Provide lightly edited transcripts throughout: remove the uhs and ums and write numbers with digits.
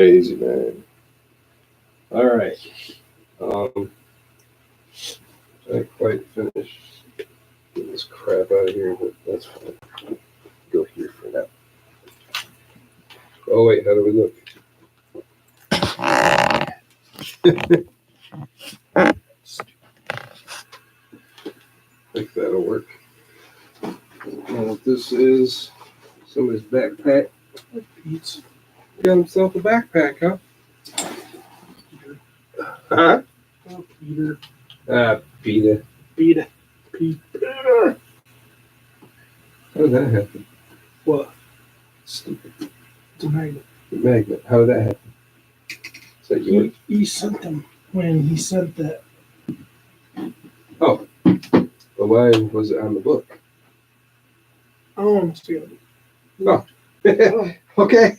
Crazy, man. All right. I didn't quite finish getting this crap out of here, but that's fine. Go here for now. Oh, wait, how do we look? I think that'll work. This is somebody's backpack. Pete's got himself a backpack, huh? Huh? Oh, Peter. Peter. Peter. How did that happen? What? Stupid. It's a magnet. Magnet. How did that happen? Is that yours? He sent them when he sent that. Oh. But why was it on the book? Oh, Oh. Okay.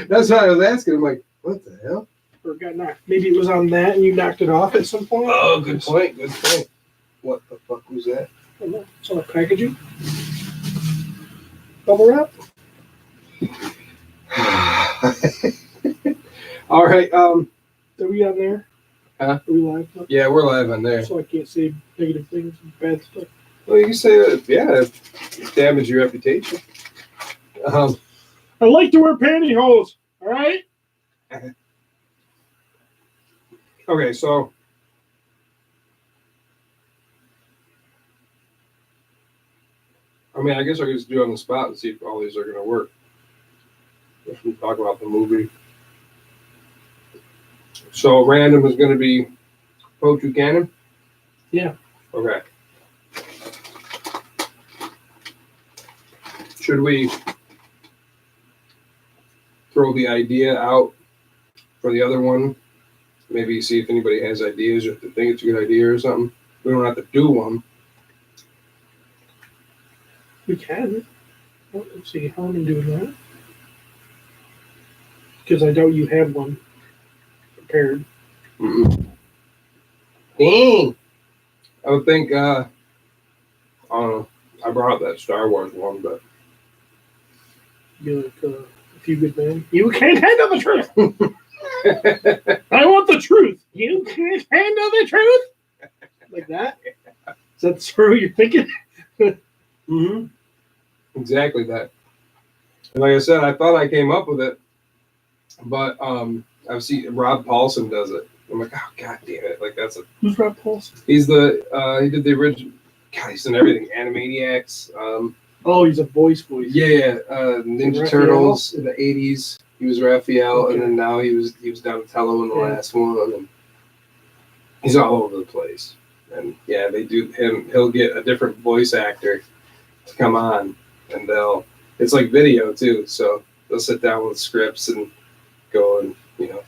That's what I was asking. I'm like, what the hell? Or it got knocked. Maybe it was on that and you knocked it off at some point. Oh, good point. Good point. What the fuck was that? I don't know. It's on the packaging. Bubble wrap. All right. Are we on there? Huh? Are we live? Yeah, we're live on there. So I can't say negative things and bad stuff. Well, you can say that. Yeah, damage your reputation. I like to wear pantyhose. All right. Okay, so I mean, I guess I could just do it on the spot and see if all these are going to work. If we talk about the movie. So random is going to be Potu Cannon? Yeah. Okay. Should we throw the idea out for the other one? Maybe see if anybody has ideas or if they think it's a good idea or something. We don't have to do one. We can. Let's see how I'm doing that. Because I doubt you have one prepared. Mm-mm. Dang. I would think, I don't know. I brought that Star Wars one, but. Be like a few good men. You can't handle the truth. I want the truth. You can't handle the truth. Like that? Is that the screw you're thinking? Mm-hmm. Exactly that. And like I said, I thought I came up with it, but I've seen Rob Paulson does it. I'm like, oh god damn it! Like that's a. Who's Rob Paulson? He's the he did the original. God, he's in everything. Animaniacs. Oh, he's a voice. Yeah, Ninja Raphael? Turtles in the '80s. He was Raphael, and then now he was Donatello in the last one, and he's all over the place. And yeah, they do him. He'll get a different voice actor to come on, and it's like video too. So they'll sit down with scripts and go and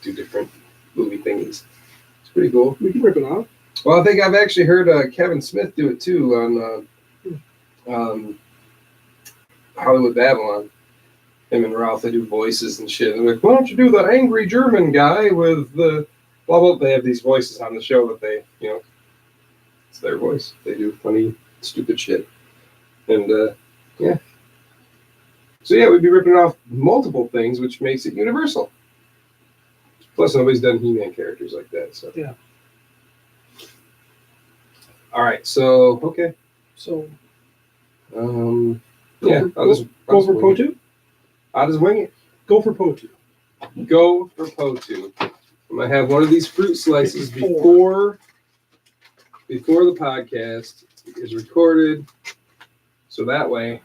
do different movie thingies. It's pretty cool. We can rip it off. Well, I think I've actually heard Kevin Smith do it too on Hollywood Babylon. Him and Ralph, they do voices and shit. And they're like, why don't you do the angry German guy with the blah blah? They have these voices on the show that they, it's their voice. They do funny, stupid shit. And yeah. So yeah, we'd be ripping off multiple things, which makes it universal. Plus, nobody's done He-Man characters like that. So yeah. All right. So okay. So. Yeah. Go for Potu. I'll just wing it. Go for Potu. Go for Potu. I'm gonna have one of these fruit slices before the podcast is recorded, so that way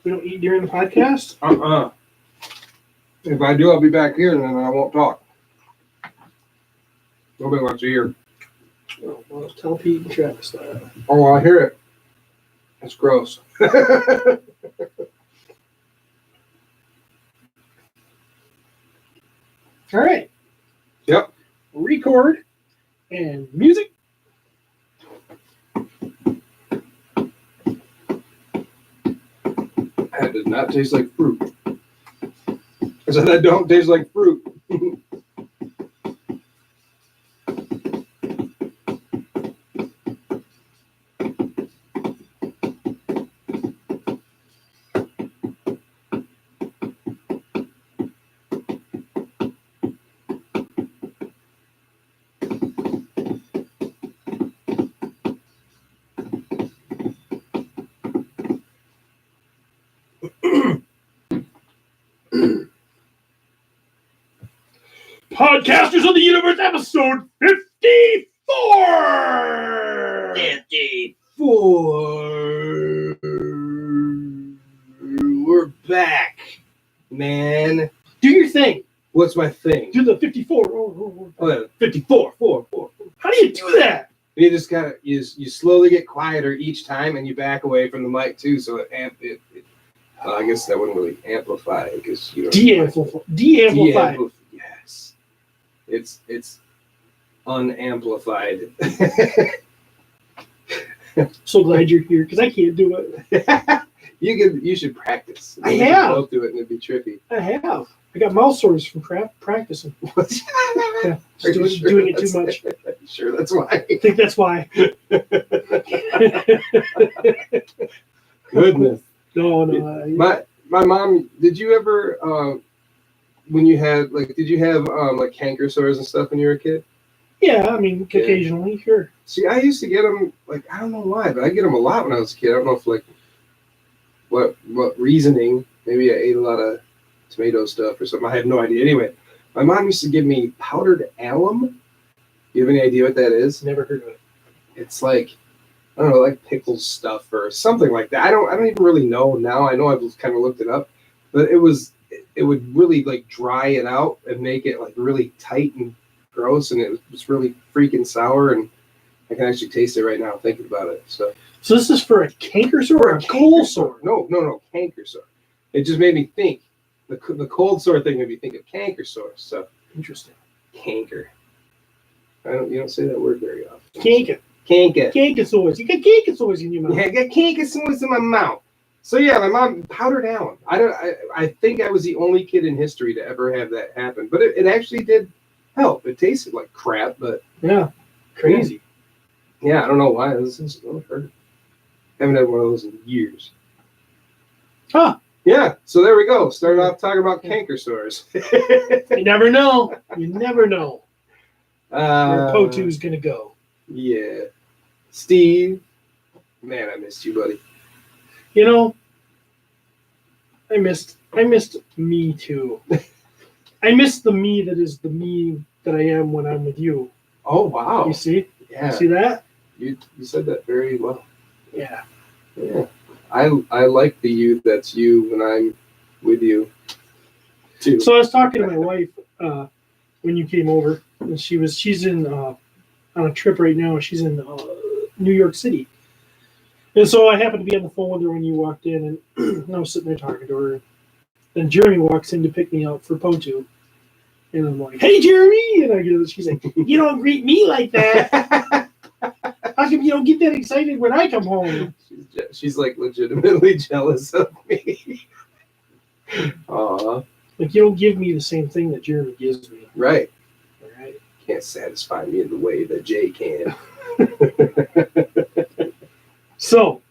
we don't eat during the podcast. If I do, I'll be back here and then I won't talk. Nobody wants to hear. Oh, well, tell Pete and Travis that. Oh, I hear it. It's gross. All right. Yep. Record and music. That did not taste like fruit. I said that don't taste like fruit. Podcasters of the Universe, episode 54! 54. We're back, man. Do your thing. What's my thing? Do the 54. Oh, yeah, 54. 4. How do you do that? You just gotta you slowly get quieter each time, and you back away from the mic too, so it I guess that wouldn't really amplify because you know. De-amplify. Yes, it's unamplified. So glad you're here because I can't do it. You should practice. I have. Both do it, and it'd be trippy. I have. I got mouth sores from practicing. Yeah, just doing it too much. Sure, that's why. I think that's why. Goodness. No. My mom. Did you ever when you had did you have like canker sores and stuff when you were a kid? Yeah, I mean, occasionally, sure. See, I used to get them I don't know why, but I get them a lot when I was a kid. I don't know if what reasoning. Maybe I ate a lot of tomato stuff or something. I have no idea. Anyway, my mom used to give me powdered alum. You have any idea what that is? Never heard of it. It's like, I don't know, like pickle stuff or something like that. I don't even really know now. I know I've kind of looked it up, but it would really like dry it out and make it like really tight and gross, and it was really freaking sour, and I can actually taste it right now thinking about it. So this is for a canker sore or a cold sore? No, canker sore. It just made me think. The cold sore thing made me think of canker sore. So interesting. Canker. You don't say that word very often. Canker sores. You got canker sores in your mouth. Yeah, I got canker sores in my mouth. So yeah, my mom powdered alum. I think I was the only kid in history to ever have that happen, but it actually did help. It tasted like crap, but yeah, crazy. Yeah, I don't know why. This is haven't had one of those in years. Huh. Yeah, so there we go. Started off talking about canker sores. You never know. You never know where Potu's gonna go. Yeah. Steve, man, I missed you, buddy. You know, I missed me too. I missed the me that is the me that I am when I'm with you. Oh wow. You see? Yeah. You see that? You said that very well. Yeah. Yeah. I like the you that's you when I'm with you too. So I was talking to my wife when you came over, and she's in on a trip right now. She's in New York City, and so I happened to be on the phone with her when you walked in, and I was sitting there talking to her. Then Jeremy walks in to pick me up for Potu, and I'm like, "Hey, Jeremy!" And she's like, "You don't greet me like that. How come you don't get that excited when I come home?" She's like legitimately jealous of me. Aw. Like, you don't give me the same thing that Jeremy gives me. Right. All right. Can't satisfy me in the way that Jay can. So,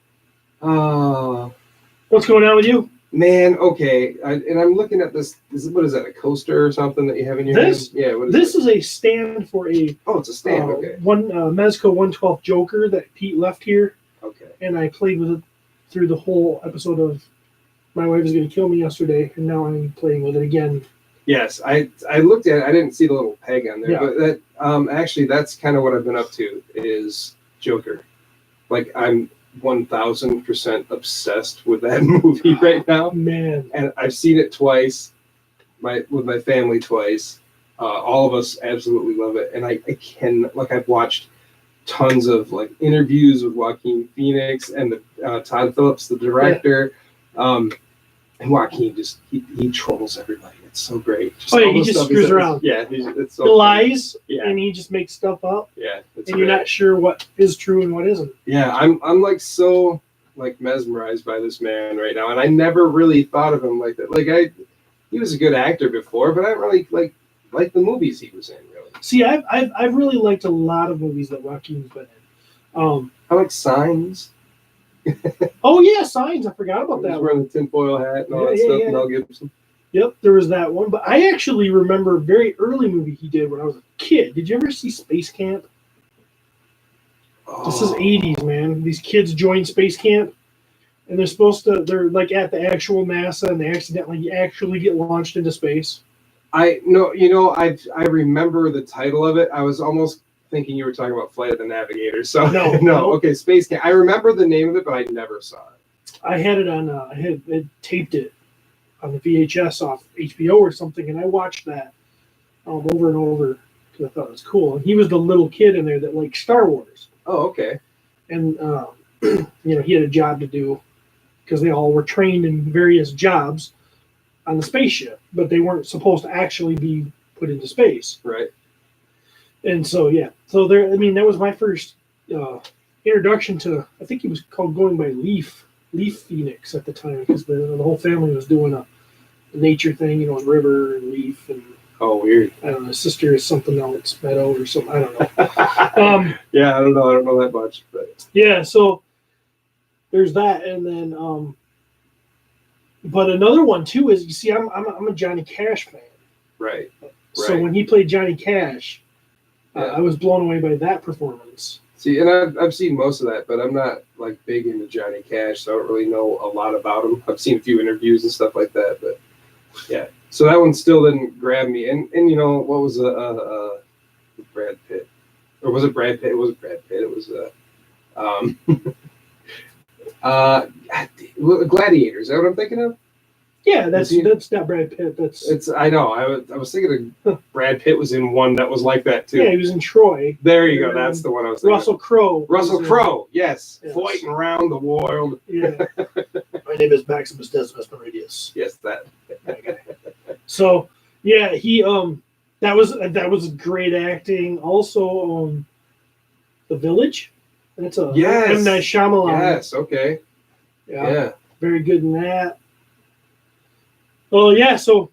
what's going on with you? Man, okay. And I'm looking at this. What is that? A coaster or something that you have in your hand? Yeah. What is this is a stand for a. Oh, it's a stand. Okay. One Mezco 112 Joker that Pete left here. Okay. And I played with it through the whole episode of My Wife Is Going to Kill Me yesterday, and now I'm playing with it again. Yes, I looked at it. I didn't see the little peg on there, yeah. But that actually that's kind of what I've been up to is Joker. Like I'm 1,000% obsessed with that movie right now. Man, and I've seen it twice, with my family twice. All of us absolutely love it, and I've watched tons of interviews with Joaquin Phoenix and Todd Phillips, the director. Yeah. And Joaquin he trolls everybody. It's so great. He just screws around. Yeah, it's so he lies, and he just makes stuff up. Yeah, and you're not sure what is true and what isn't. Yeah, I'm so mesmerized by this man right now, and I never really thought of him like that. He was a good actor before, but I don't really like the movies he was in. Really. See, I've really liked a lot of movies that Joaquin's been in. I like Signs. Oh yeah, Signs. I forgot about that. Wearing the tinfoil hat and all that stuff. Mel Gibson. Yep, there was that one. But I actually remember a very early movie he did when I was a kid. Did you ever see Space Camp? Oh. This is 80s, man. These kids join Space Camp, and they're at the actual NASA, and they accidentally get launched into space. I no, you know, I remember the title of it. I was almost thinking you were talking about Flight of the Navigator. So No. okay, Space Camp. I remember the name of it, but I never saw it. I had it on. I had taped it on the VHS off HBO or something, and I watched that over and over because I thought it was cool. And he was the little kid in there that liked Star Wars. Oh, okay. And he had a job to do because they all were trained in various jobs on the spaceship, but they weren't supposed to actually be put into space. Right. And so there. I mean, that was my first introduction to. I think he was going by Leaf Phoenix at the time because the whole family was doing a nature thing, River and Leaf and. Oh, weird. I don't know. His sister is something else, Meadow or something. I don't know. Yeah, I don't know. I don't know that much, but yeah. So there's that, and then but another one too is, you see, I'm a Johnny Cash fan. Right. So when he played Johnny Cash, I was blown away by that performance. See, and I've seen most of that, but I'm not like big into Johnny Cash, so I don't really know a lot about him. I've seen a few interviews and stuff like that, but yeah. So that one still didn't grab me. And what was Brad Pitt, or was it Brad Pitt? It wasn't Brad Pitt. It was Gladiator. Is that what I'm thinking of? Yeah, that's not Brad Pitt. I know. I was thinking of Brad Pitt was in one that was like that too. Yeah, he was in Troy. There you go. That's the one I was thinking. Russell Crowe. Russell Crowe. Yes, fighting around the world. Yeah. My name is Maximus Decimus Meridius. Yes, that. So yeah, he that was great acting. Also, The Village. That's a M. Night Shyamalan. Yes. Okay. Yeah. Very good in that. Oh yeah, so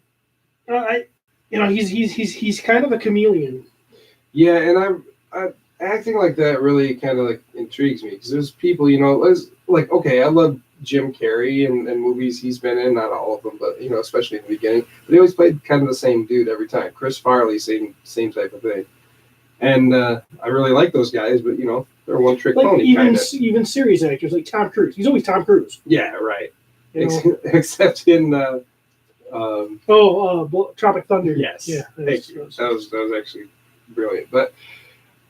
he's kind of a chameleon. Yeah, and I'm acting like that really kind of like intrigues me because there's people, like okay, I love Jim Carrey and movies he's been in, not all of them, but especially in the beginning. But he always played kind of the same dude every time. Chris Farley, same type of thing. And I really like those guys, but they're one trick pony. Even series actors like Tom Cruise. He's always Tom Cruise. Yeah, right. Except in Tropic Thunder. Yes. Yeah. Thank you. That was actually brilliant. But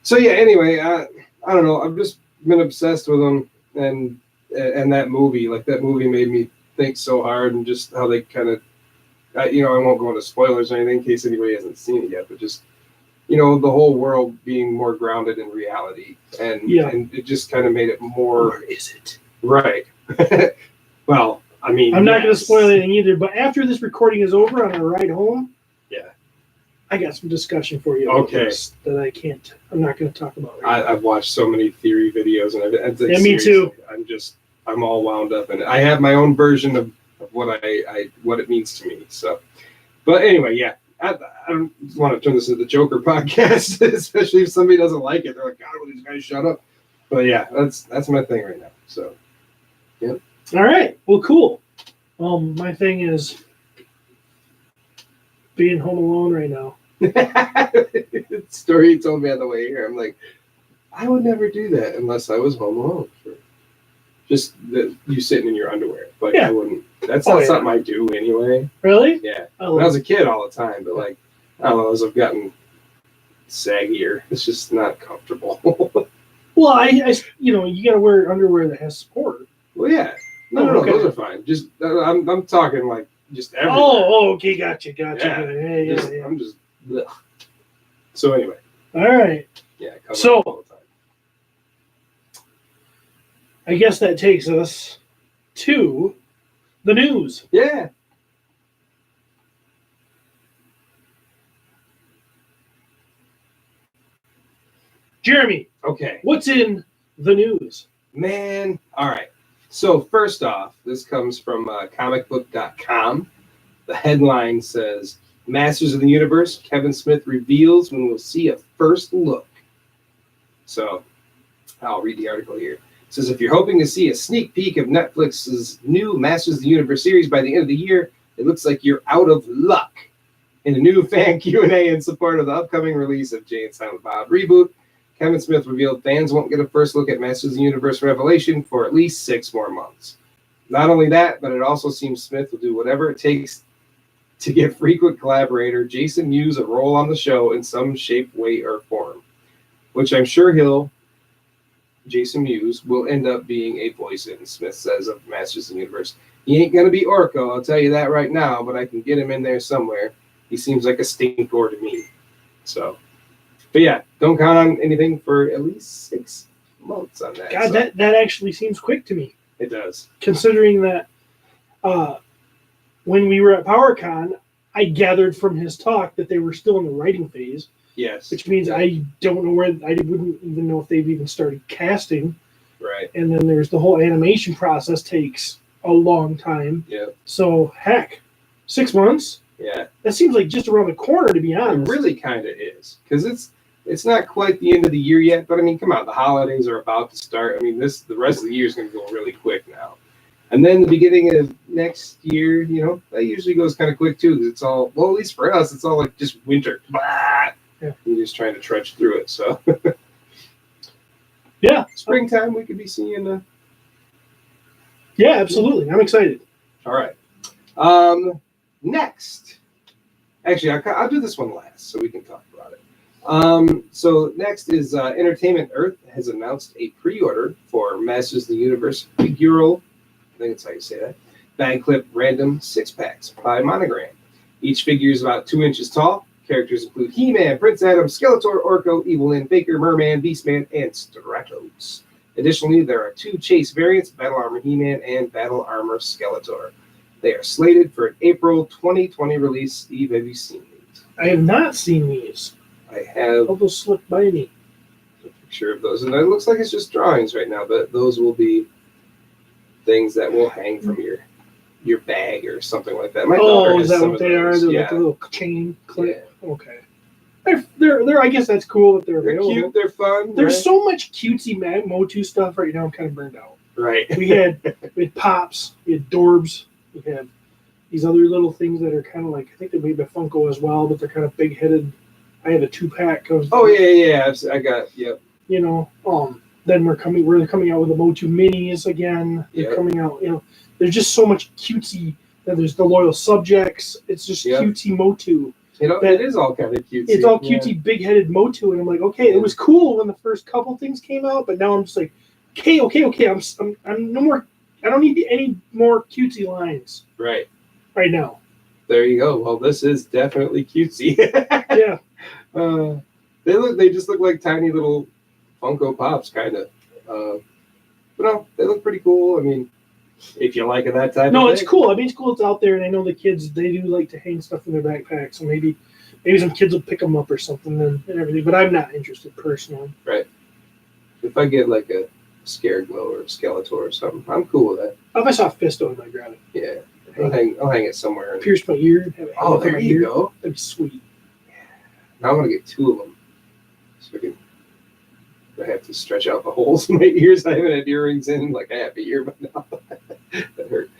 so yeah. Anyway, I don't know. I've just been obsessed with them, and that movie. Like that movie made me think so hard, and just how they kind of. I won't go into spoilers or anything in case anybody hasn't seen it yet, but just the whole world being more grounded in reality, and it just kind of made it more. Or is it? Right. Well. I mean, I'm not going to spoil anything either, but after this recording is over on our ride home, I got some discussion for you. Okay. That I'm not going to talk about right now. I've watched so many theory videos, and me too. I'm all wound up, and I have my own version of what what it means to me. So, but anyway, yeah, I don't want to turn this into the Joker podcast, especially if somebody doesn't like it. They're like, God, will these guys shut up? But yeah, that's my thing right now. So, yeah. All right. Well, cool. My thing is being home alone right now. The story you told me on the way here, I'm like, I would never do that unless I was home alone. Just you sitting in your underwear. But I wouldn't. That's not something I do anyway. Really? Yeah. When I was a kid all the time, but like, I don't know, as I've gotten saggier, it's just not comfortable. Well, I you got to wear underwear that has support. Well, yeah. No, those are fine. Just I'm talking like just everywhere. Oh, okay, gotcha. Yeah. I'm just. Blech. So anyway. All right. Yeah. So all the time. I guess that takes us to the news. Yeah. Jeremy. Okay. What's in the news? Man. All right. So first off, this comes from comicbook.com. The headline says, Masters of the Universe, Kevin Smith reveals when we'll see a first look. So I'll read the article here. It says, if you're hoping to see a sneak peek of Netflix's new Masters of the Universe series by the end of the year, it looks like you're out of luck. In a new fan Q&A in support of the upcoming release of Jay and Silent Bob Reboot, Kevin Smith revealed fans won't get a first look at Masters of the Universe Revelation for at least 6 more months. Not only that, but it also seems Smith will do whatever it takes to give frequent collaborator Jason Mewes a role on the show in some shape, way, or form, which I'm sure Jason Mewes will end up being a voice in, Smith says of Masters of the Universe. He ain't going to be Orko, I'll tell you that right now, but I can get him in there somewhere. He seems like a stinkor to me. So, but yeah, don't count on anything for at least 6 months on that. God, so. that actually seems quick to me. It does. Considering that when we were at PowerCon, I gathered from his talk that they were still in the writing phase. Yes. Which means I don't know where, I wouldn't even know if they've even started casting. Right. And then there's the whole animation process takes a long time. Yeah. So, heck, 6 months? Yeah. That seems like just around the corner, to be honest. It really kind of is. Because it's not quite the end of the year yet, but I mean, come on, the holidays are about to start. I mean, the rest of the year is going to go really quick now. And then the beginning of next year, that usually goes kind of quick too, because it's all, well, at least for us, it's all like just winter. Blah! Yeah. You're just trying to trudge through it. So, yeah, springtime we could be seeing. Yeah, absolutely. I'm excited. All right. Next, actually, I'll do this one last so we can talk about it. So next is Entertainment Earth has announced a pre-order for Masters of the Universe figural. I think that's how you say that. Bag clip random 6-packs by Monogram. Each figure is about 2 inches tall. Characters include He-Man, Prince Adam, Skeletor, Orko, Evelyn, Baker, Merman, Beastman, and Stratos. Additionally, there are 2 chase variants, Battle Armor He-Man and Battle Armor Skeletor. They are slated for an April 2020 release. Steve, have you seen these? I have not seen these. I have. All those slipped by me. A picture of those. And it looks like it's just drawings right now, but those will be things that will hang from your bag or something like that. My daughter has is that some what of they are? those. They're Yeah. like a little chain clip? Yeah. Okay. They're. I guess that's cool that they're They're available. cute. They're fun. There's right? so much cutesy Motu stuff right now. I'm kind of burned out. Right. We had Pops, we had Dorbs, we had these other little things that are kind of like, I think they're made by Funko as well, but they're kind of big-headed. I had a 2-pack of. Oh yeah. I got. Yep. Then we're coming out with the Motu minis again. They're coming out. There's just so much cutesy. Then there's the loyal subjects. It's just cutesy Motu. It is all kind of cutesy. It's all cutesy, big-headed Motu, and I'm like, okay, it was cool when the first couple things came out, but now I'm just like, okay. I'm no more. I don't need any more cutesy lines. Right now. There you go. Well, this is definitely cutesy. Yeah. They just look like tiny little Funko Pops, kind of. But no, they look pretty cool. I mean, if you like that type of thing. It's cool. I mean, it's cool. It's out there, and I know the kids, they do like to hang stuff in their backpacks, so maybe some kids will pick them up or something and everything, but I'm not interested personally. Right. If I get like a Scareglow or a Skeletor or something, I'm cool with that. If I saw Fisto, I might grab it. Yeah. I'll hang it somewhere. Pierce my ear. Have it hang there you go. That'd be sweet. Now I'm going to get 2 of them. So I have to stretch out the holes in my ears. I haven't had earrings in like a half a year, but now that hurt.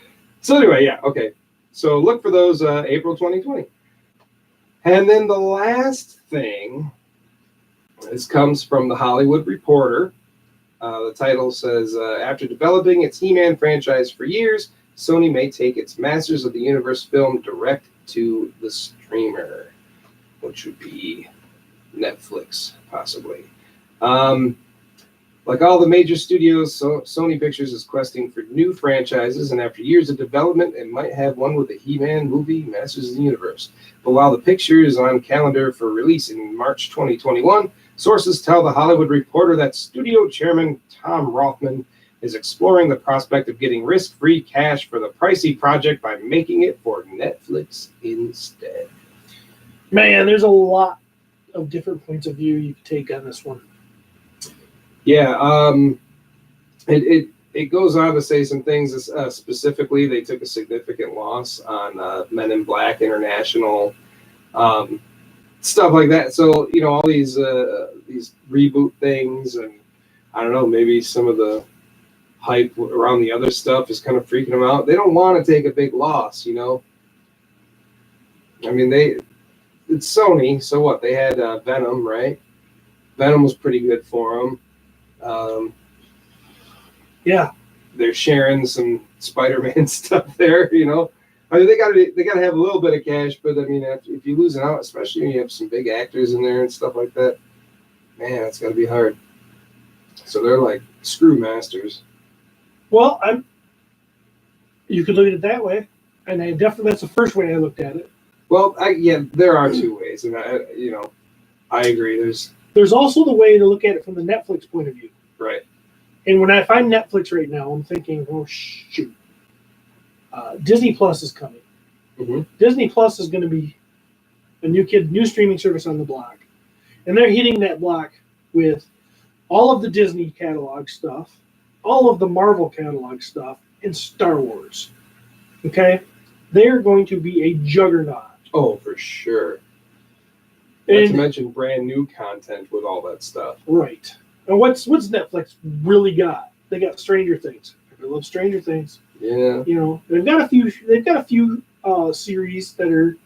So anyway, yeah, okay. So look for those April 2020. And then the last thing, this comes from the Hollywood Reporter. The title says, after developing its He-Man franchise for years, Sony may take its Masters of the Universe film direct to the streamer, which would be Netflix, possibly. Like all the major studios, Sony Pictures is questing for new franchises, and after years of development, it might have one with the He-Man movie, Masters of the Universe. But while the picture is on calendar for release in March 2021, sources tell the Hollywood Reporter that studio chairman Tom Rothman is exploring the prospect of getting risk-free cash for the pricey project by making it for Netflix instead. Man, there's a lot of different points of view you could take on this one. Yeah, it goes on to say some things. Specifically, they took a significant loss on Men in Black International, stuff like that. So all these reboot things, and I don't know, maybe some of the hype around the other stuff is kind of freaking them out. They don't want to take a big loss, I mean, it's Sony, so what? They had Venom, right? Venom was pretty good for them. Yeah, they're sharing some Spider-Man stuff there, I I mean, they gotta have a little bit of cash, but I mean, if you lose it out, especially when you have some big actors in there and stuff like that, man, it's gotta be hard. So they're like screw masters. Well, you could look at it that way, and I definitely that's the first way I looked at it. Well, there are two ways, and I agree. There's also the way to look at it from the Netflix point of view. Right. And when I find Netflix right now, I'm thinking, oh shoot, Disney Plus is coming. Mm-hmm. Disney Plus is going to be a new streaming service on the block, and they're hitting that block with all of the Disney catalog stuff, all of the Marvel catalog stuff, and Star Wars. Okay, they're going to be a juggernaut. Oh, for sure. Not to mention brand new content with all that stuff. Right. And what's Netflix really got? They got Stranger Things. I love Stranger Things. Yeah. You know, they've got a few series that are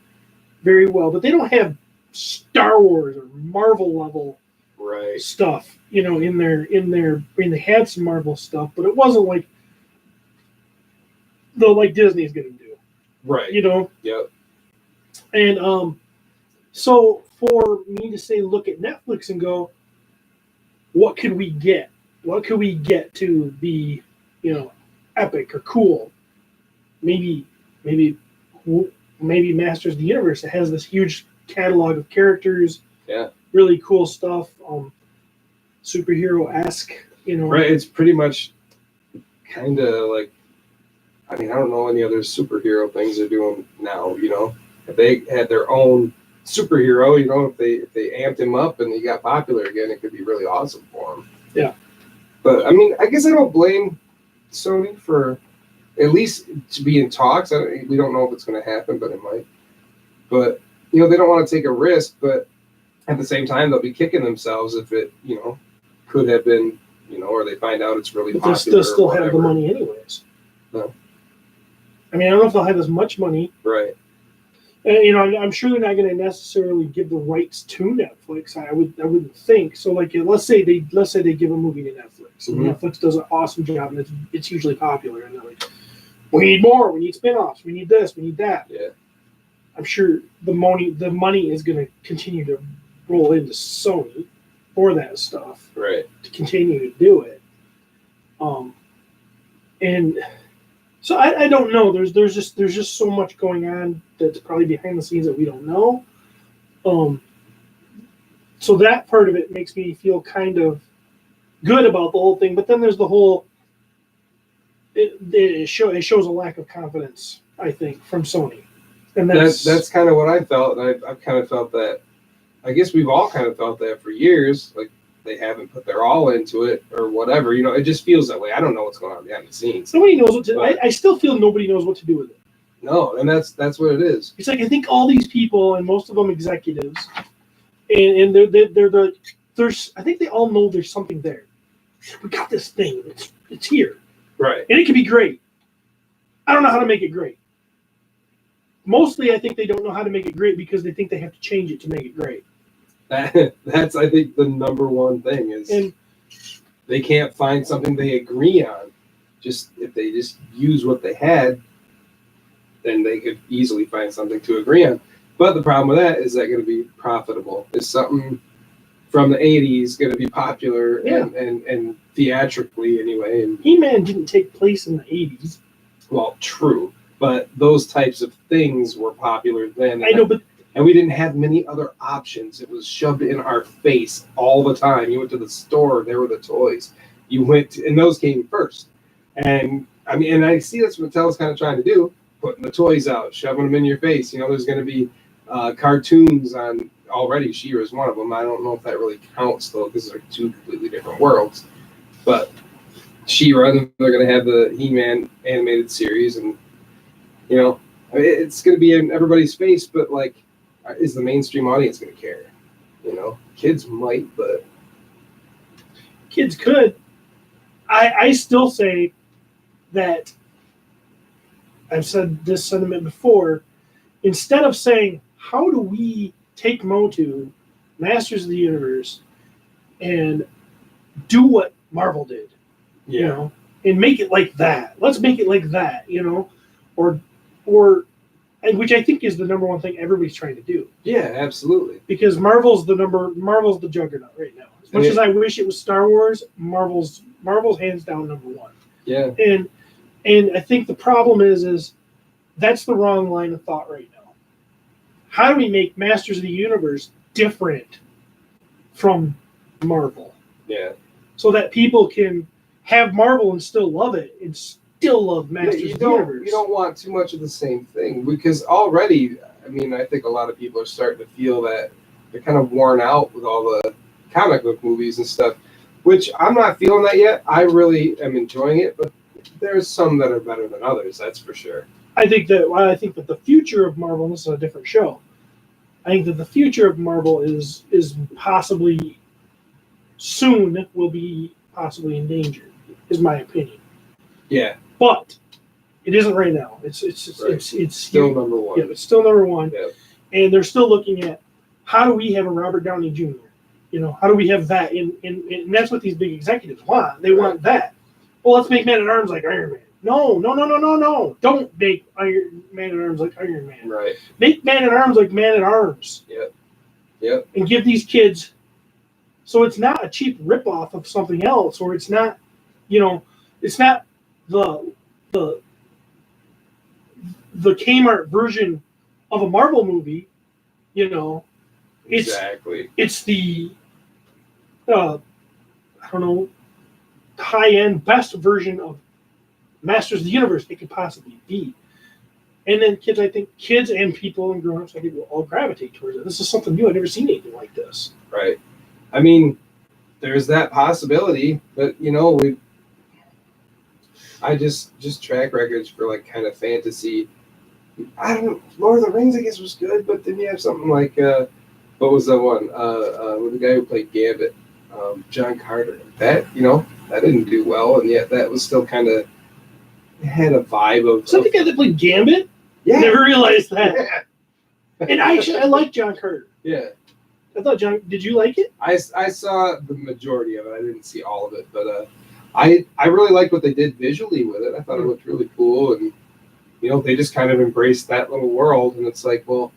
very well, but they don't have Star Wars or Marvel level stuff. You know, in they had some Marvel stuff, but it wasn't like Disney's going to do. Right. You know. Yep. And so for me to say, look at Netflix and go, what could we get? What could we get to be, epic or cool? Maybe Masters of the Universe that has this huge catalog of characters. Yeah. Really cool stuff. Superhero-esque, Right. It's pretty much kind of like, I mean, I don't know any other superhero things they're doing now, If they had their own superhero, if they amped him up and he got popular again, it could be really awesome for him. Yeah. But I mean, I guess I don't blame Sony for at least to be in talks. We don't know if it's going to happen, but it might. But they don't want to take a risk, but at the same time, they'll be kicking themselves if it, could have been, or they find out it's really popular. But they'll still have the money anyways. No. I mean, I don't know if they'll have as much money. Right. And I'm sure they're not going to necessarily give the rights to Netflix. I wouldn't think so. Like, let's say they give a movie to Netflix, and Netflix does an awesome job, and it's hugely popular, and they're like, we need more, we need spinoffs, we need this, we need that. Yeah. I'm sure the money is going to continue to roll into Sony for that stuff, right? To continue to do it. And so I don't know. There's just so much going on that's probably behind the scenes that we don't know. So that part of it makes me feel kind of good about the whole thing. But then there's the whole. It shows a lack of confidence, I think, from Sony, and that's kind of what I felt. And I've kind of felt that. I guess we've all kind of felt that for years. Like they haven't put their all into it or whatever. It just feels that way. I don't know what's going on behind the scenes. Nobody knows what to. I still feel nobody knows what to do with it. No, and that's what it is. It's like I think all these people, and most of them executives, and there's I think they all know there's something there. We got this thing. It's here. Right. And it can be great. I don't know how to make it great. Mostly, I think they don't know how to make it great because they think they have to change it to make it great. That's, I think, the number one thing is they can't find something they agree on. If they just use what they had, then they could easily find something to agree on. But the problem with that is that going to be profitable? Is something from the 80s going to be popular and theatrically anyway? And He-Man didn't take place in the 80s. Well, true. But those types of things were popular then. I know, but... And we didn't have many other options. It was shoved in our face all the time. You went to the store, there were the toys. And those came first. And I mean, and I see that's what Mattel's kind of trying to do, putting the toys out, shoving them in your face. There's going to be cartoons on already. She-Ra is one of them. I don't know if that really counts though, because they're two completely different worlds. But She-Ra, they're going to have the He-Man animated series, and it's going to be in everybody's face. But like, is the mainstream audience going to care? Kids might, but kids could. I still say that I've said this sentiment before. Instead of saying, how do we take Motu, Masters of the Universe, and do what Marvel did, and make it like that. Let's make it like that, or and which I think is the number one thing everybody's trying to do. Yeah, absolutely. Because Marvel's the juggernaut right now. As much as I wish it was Star Wars, Marvel's hands down number one. Yeah. And I think the problem is that's the wrong line of thought right now. How do we make Masters of the Universe different from Marvel? Yeah. So that people can have Marvel and still love it and still love Masters of the Universe. You don't want too much of the same thing because already, I mean, I think a lot of people are starting to feel that they're kind of worn out with all the comic book movies and stuff, which I'm not feeling that yet. I really am enjoying it, but there's some that are better than others, that's for sure. I think that the future of Marvel, and this is a different show, I think that the future of Marvel is possibly soon will be possibly endangered, is my opinion. Yeah. But it isn't right now. It's still number one. Yeah, it's still number one. Yeah. And they're still looking at how do we have a Robert Downey Jr. How do we have that and that's what these big executives want. They want that. Well, let's make Man at Arms like Iron Man. No. Don't make Man at Arms like Iron Man. Right. Make Man at Arms like Man at Arms. Yep. And give these kids so it's not a cheap ripoff of something else, or it's not, it's not the Kmart version of a Marvel movie, Exactly. It's the high-end best version of Masters of the Universe it could possibly be. And then kids and people and grown-ups, I think, will all gravitate towards it. This is something new. I've never seen anything like this. Right. I mean, there's that possibility, but I just track records for like kind of fantasy. I don't know. Lord of the Rings, I guess, was good, but then you have something like what was that one? With the guy who played Gambit, John Carter. That that didn't do well, and yet that was still kind of had a vibe of. Is that the guy that played Gambit? Yeah. I never realized that. Yeah. And I like John Carter. Yeah. I thought did you like it? I saw the majority of it. I didn't see all of it, but I really liked what they did visually with it. I thought it looked really cool, and they just kind of embraced that little world, and it's like, well,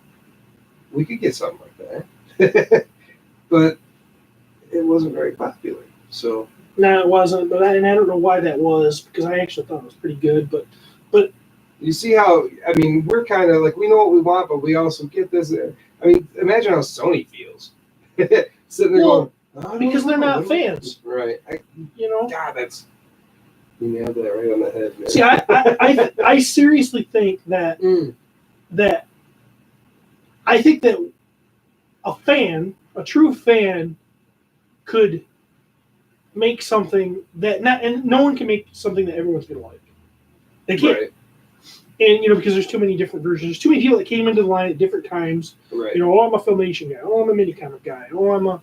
we could get something like that, but it wasn't very popular. So no, it wasn't. But I don't know why that was, because I actually thought it was pretty good. But you see how we're kind of like we know what we want, but we also get this. Imagine how Sony feels sitting there going, because they're not fans, right? God, you nailed that right on the head, man. See, I seriously think that I think that a true fan, could make something that no one can make something that everyone's gonna like. They can't. Right. And because there's too many different versions. There's too many people that came into the line at different times. Right. I'm a Filmation guy. I'm a mini comic guy. I'm a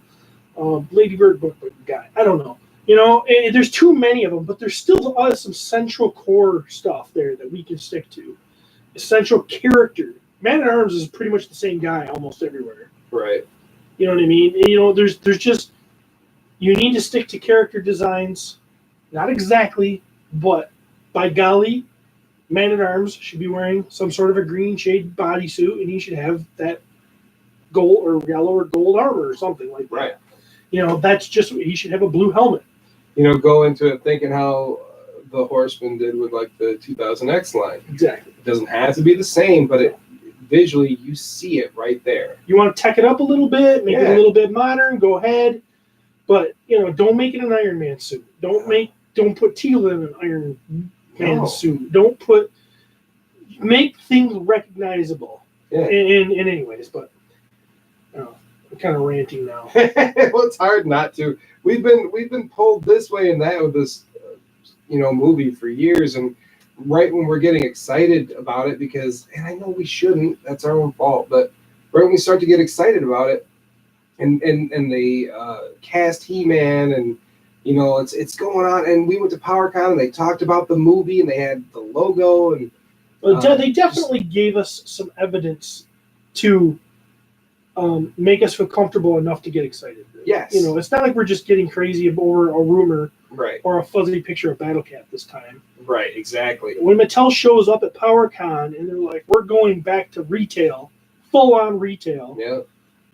Lady Bird book guy. I don't know. And there's too many of them, but there's still some central core stuff there that we can stick to. Essential character. Man at Arms is pretty much the same guy almost everywhere. Right. You know what I mean? And, there's just, you need to stick to character designs. Not exactly, but by golly, Man at Arms should be wearing some sort of a green shade bodysuit, and he should have that gold or yellow or gold armor or something like that. Right. That's just, he should have a blue helmet. Go into it thinking how the Horseman did with like the 2000X line. Exactly. It doesn't have to be the same, but visually you see it right there. You want to tech it up a little bit, make it a little bit modern, go ahead. But don't make it an Iron Man suit. Don't put teal in an Iron Man suit. Make things recognizable. Yeah. And anyways, but I'm kind of ranting now. Well, it's hard not to. We've been pulled this way and that with this, movie for years, and right when we're getting excited about it, and I know we shouldn't. That's our own fault. But right when we start to get excited about it, and they cast He-Man, and it's going on, and we went to PowerCon and they talked about the movie and they had the logo, and they definitely gave us some evidence to make us feel comfortable enough to get excited. Yes. It's not like we're just getting crazy over a rumor, right, or a fuzzy picture of Battle Cat this time. Right, exactly. When Mattel shows up at PowerCon and they're like, we're going back to retail, full on retail, Yeah.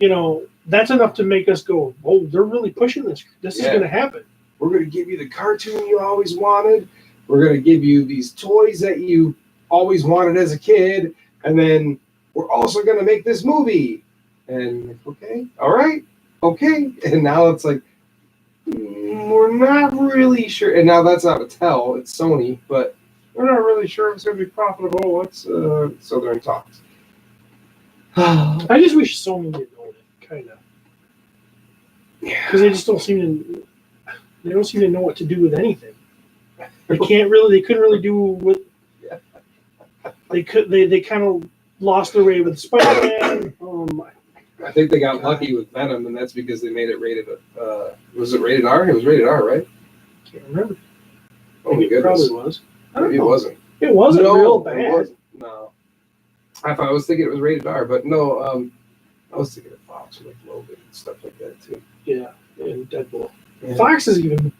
you know, that's enough to make us go, oh, they're really pushing this. This is going to happen. We're going to give you the cartoon you always wanted. We're going to give you these toys that you always wanted as a kid. And then we're also going to make this movie. And, okay, all right, okay. And now it's like, we're not really sure. And now that's not Mattel, it's Sony. But we're not really sure if it's going to be profitable. So they're in talks. I just wish Sony didn't own it, kind of. Yeah. Because they just don't seem to. They don't seem to know what to do with anything. They can't really. They couldn't really do what. They could. They kind of lost their way with Spider-Man. I think they got lucky with Venom, and that's because they made it rated. Was it rated R? It was rated R, right? Can't remember. Oh my It goodness. probably was. Maybe it wasn't. It wasn't real It bad. wasn't. No. I was thinking it was rated R, but no. I was thinking of Fox with Logan and stuff like that too. Yeah, and Deadpool. Yeah. Fox is even,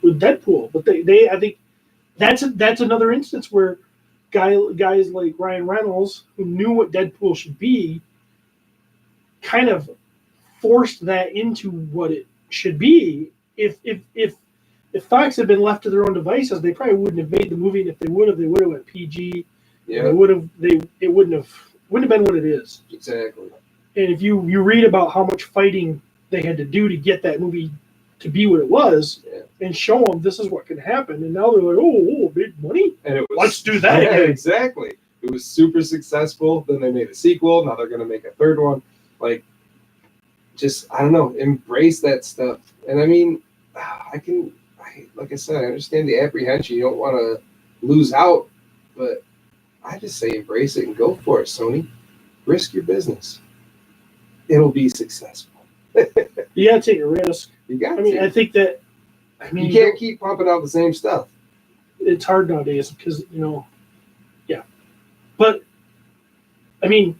with Deadpool, but they I think that's another instance where guys like Ryan Reynolds, who knew what Deadpool should be, kind of forced that into what it should be. If Fox had been left to their own devices, they probably wouldn't have made the movie. And if they would have went PG. Yeah. It wouldn't have been what it is. Exactly. And if you read about how much fighting they had to do to get that movie to be what it was, and show them this is what can happen, and now they're like, oh, big money, and it was, let's do that. Yeah, exactly. It was super successful. Then they made a sequel. Now they're going to make a third one. Like, just I don't know, embrace that stuff. And I mean, like I said, I understand the apprehension. You don't want to lose out, but I just say embrace it and go for it, Sony. Risk your business. It'll be successful. You gotta take a risk. You got to. I mean, I think that. I mean, you can't keep pumping out the same stuff. It's hard nowadays because yeah. But I mean,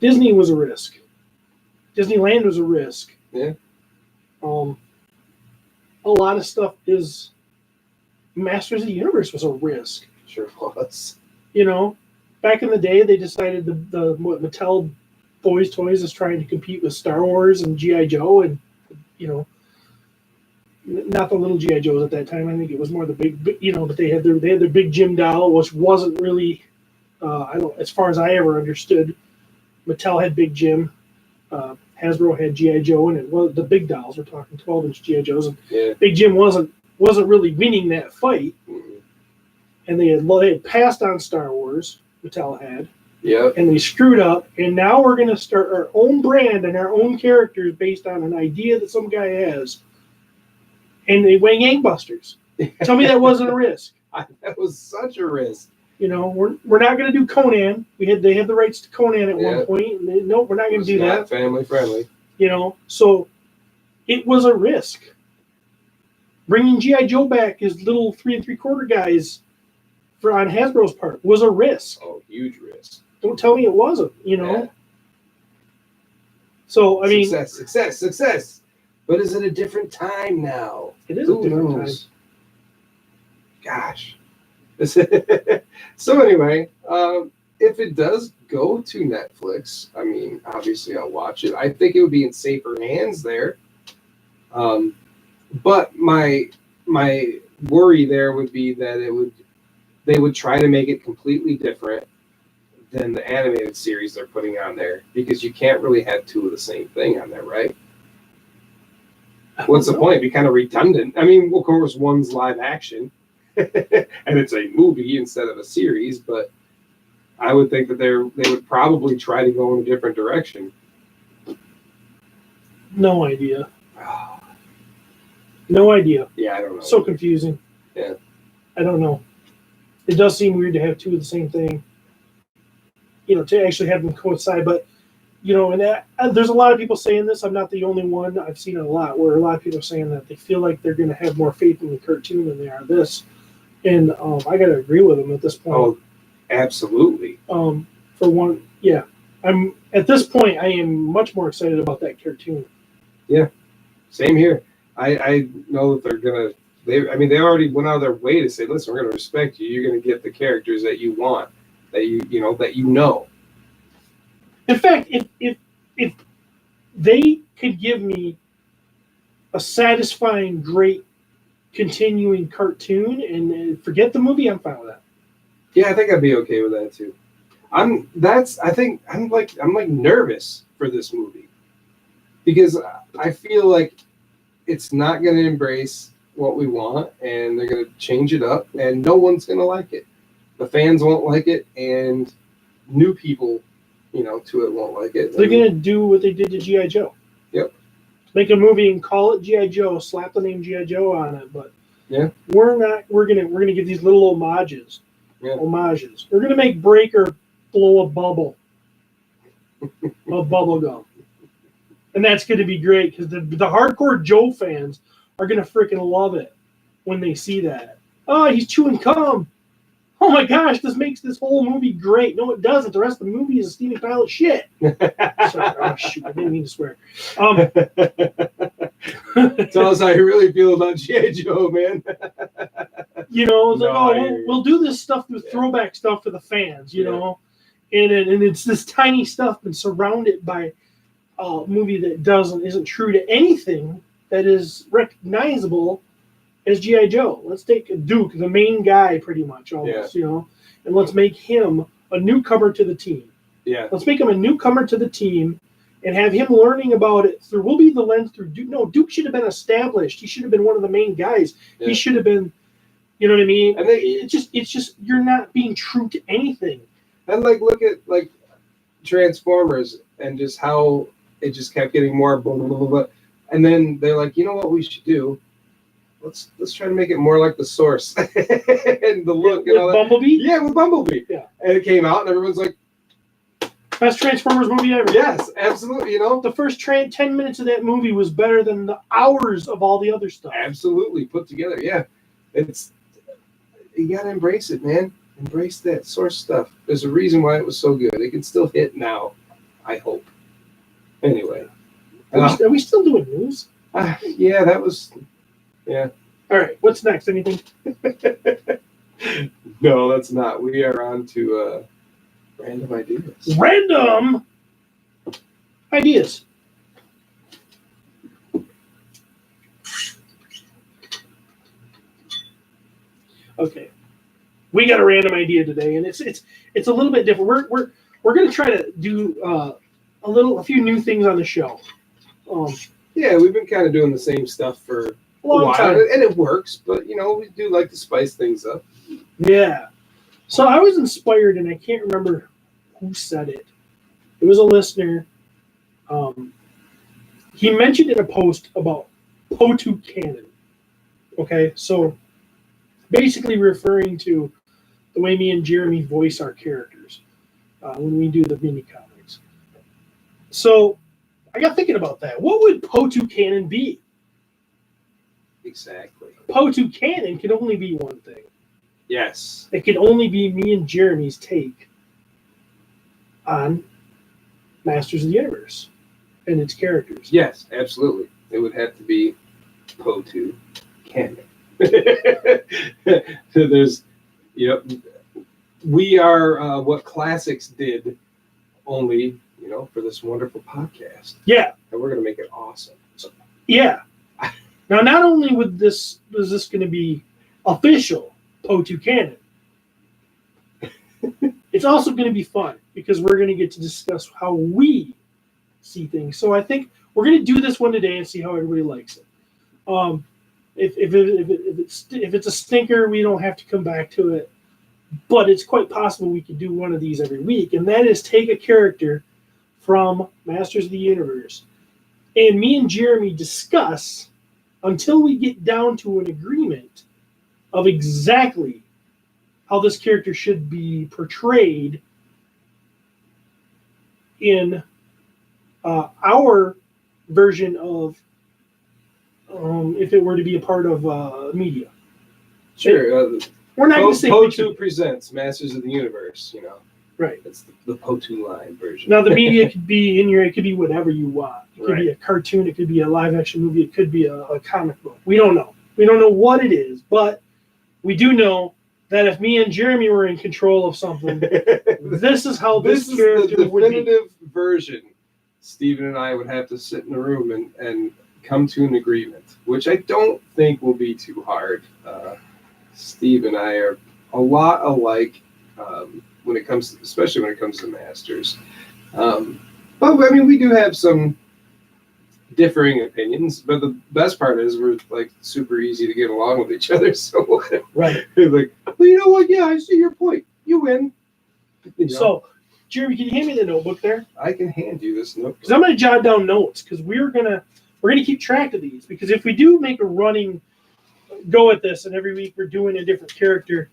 Disney was a risk. Disneyland was a risk. Yeah. A lot of stuff is. Masters of the Universe was a risk. Sure was. Back in the day, they decided the Mattel Boys Toys is trying to compete with Star Wars and G.I. Joe, and not the little G.I. Joes at that time. I think it was more the big, but they had their Big Jim doll, which wasn't really, as far as I ever understood, Mattel had Big Jim, Hasbro had G.I. Joe, and it was the big dolls. We're talking 12-inch G.I. Joes, and Big Jim wasn't really winning that fight. Mm-hmm. And they had passed on Star Wars, Mattel had. Yeah. And they screwed up, and now we're going to start our own brand and our own characters based on an idea that some guy has. And they went gangbusters. Tell me that wasn't a risk. That was such a risk. We're not going to do Conan. They had the rights to Conan at one point. And nope, we're not going to do that. Family friendly. So it was a risk. Bringing G.I. Joe back as little 3 3/4 guys on Hasbro's part was a risk. Oh, huge risk. Don't tell me it wasn't, Yeah. So, I mean... Success. But is it a different time now? It is a different time. Gosh. So anyway, if it does go to Netflix, I mean, obviously I'll watch it. I think it would be in safer hands there. But my worry there would be that they would try to make it completely different than the animated series they're putting on there, because you can't really have two of the same thing on there, right? What's the point? It'd be kind of redundant. I mean, of course, one's live action, and it's a movie instead of a series, but I would think that they would probably try to go in a different direction. No idea. No idea. Yeah, I don't know. So confusing. Yeah. I don't know. It does seem weird to have two of the same thing. To actually have them coincide, but and there's a lot of people saying this. I'm not the only one. I've seen it a lot where a lot of people are saying that they feel like they're going to have more faith in the cartoon than they are this, and I got to agree with them at this point. Oh, absolutely. For one, yeah, I'm at this point. I am much more excited about that cartoon. Yeah, same here. I know that they're gonna they already went out of their way to say, listen, we're going to respect you. You're going to get the characters that you want, that you know. In fact, if they could give me a satisfying, great, continuing cartoon and forget the movie, I'm fine with that. Yeah, I think I'd be okay with that too. I'm like nervous for this movie because I feel like it's not going to embrace what we want, and they're going to change it up, and no one's going to like it. The fans won't like it, and new people, to it won't like it. They're going to do what they did to G.I. Joe. Yep. Make a movie and call it G.I. Joe, slap the name G.I. Joe on it, but yeah, we're gonna give these little homages. Yeah. Homages. We're gonna make Breaker blow a bubble. A bubble gum. And that's gonna be great because the hardcore Joe fans are gonna freaking love it when they see that. Oh, he's chewing cum. Oh my gosh, this makes this whole movie great. No, it doesn't. The rest of the movie is a steaming pile of shit. Sorry. Oh, shoot. I didn't mean to swear. Tell us how you really feel about G.I. Joe, man. We'll do this stuff with throwback stuff for the fans, know. And it's this tiny stuff and surrounded by a movie that isn't true to anything that is recognizable as G.I. Joe. Let's take Duke, the main guy, pretty much, almost, and let's make him a newcomer to the team. Yeah. Let's make him a newcomer to the team and have him learning about it through, we'll be the lens through Duke. No, Duke should have been established. He should have been one of the main guys. Yeah. He should have been, you know what I mean? And it's just, you're not being true to anything. And look at Transformers and just how it just kept getting more blah, blah, blah, blah. And then they're like, you know what we should do? Let's try to make it more like the Source and the look and all that. Bumblebee? Yeah, with Bumblebee. Yeah. And it came out and everyone's like, best Transformers movie ever. Yes, absolutely. The first 10 minutes of that movie was better than the hours of all the other stuff. Absolutely put together. Yeah. You got to embrace it, man. Embrace that Source stuff. There's a reason why it was so good. It can still hit now, I hope. Anyway. Are we still doing news? Yeah, that was... Yeah. All right. What's next? Anything? No, that's not. We are on to random ideas. Random ideas. Okay. We got a random idea today, and it's a little bit different. We're going to try to do a few new things on the show. Yeah, we've been kind of doing the same stuff for a while, and it works, but we do like to spice things up. Yeah. So I was inspired, and I can't remember who said it. It was a listener. He mentioned in a post about POTU canon. Okay, so basically referring to the way me and Jeremy voice our characters when we do the mini comics. So I got thinking about that. What would POTU canon be? Exactly. POTU canon can only be one thing. Yes. It can only be me and Jeremy's take on Masters of the Universe and its characters. Yes, absolutely. It would have to be POTU canon. There's, we are what Classics did only, for this wonderful podcast. Yeah. And we're going to make it awesome. So. Yeah. Now, not only is this going to be official POTU canon, it's also going to be fun because we're going to get to discuss how we see things. So I think we're going to do this one today and see how everybody likes it. If it's a stinker, we don't have to come back to it. But it's quite possible we could do one of these every week, and that is take a character from Masters of the Universe, and me and Jeremy discuss until we get down to an agreement of exactly how this character should be portrayed in our version of if it were to be a part of media. Sure. We're not going to say POTU presents Masters of the Universe, Right. That's the POTU line version. Now the media could be it could be whatever you want. It could be a cartoon, it could be a live action movie, it could be a comic book. We don't know. We don't know what it is, but we do know that if me and Jeremy were in control of something, this is how this character the would be. definitive version. Steven and I would have to sit in a room and come to an agreement, which I don't think will be too hard. Steve and I are a lot alike when it comes, especially when it comes to Masters. But I mean, we do have some differing opinions, but the best part is we're like super easy to get along with each other. So Right. like, well, you know what? Yeah, I see your point. You win. You know? So, Jeremy, can you hand me the notebook there? I can hand you this notebook. Because I'm going to jot down notes because we're gonna keep track of these. Because if we do make a running go at this, and every week we're doing a different character,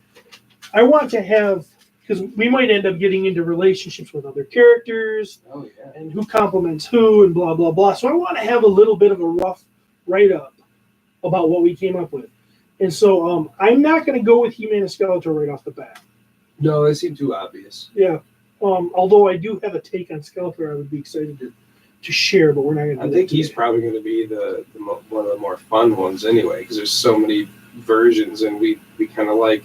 I want to have, because we might end up getting into relationships with other characters. Oh yeah. And who compliments who and blah blah blah. So I want to have a little bit of a rough write up about what we came up with. And so I'm not going to go with He-Man and Skeletor right off the bat. No, they seem too obvious. Yeah. Although I do have a take on Skeletor, I would be excited to share, but we're not going to. I think he's probably going to be one of the more fun ones anyway, because there's so many versions, and we kind of like.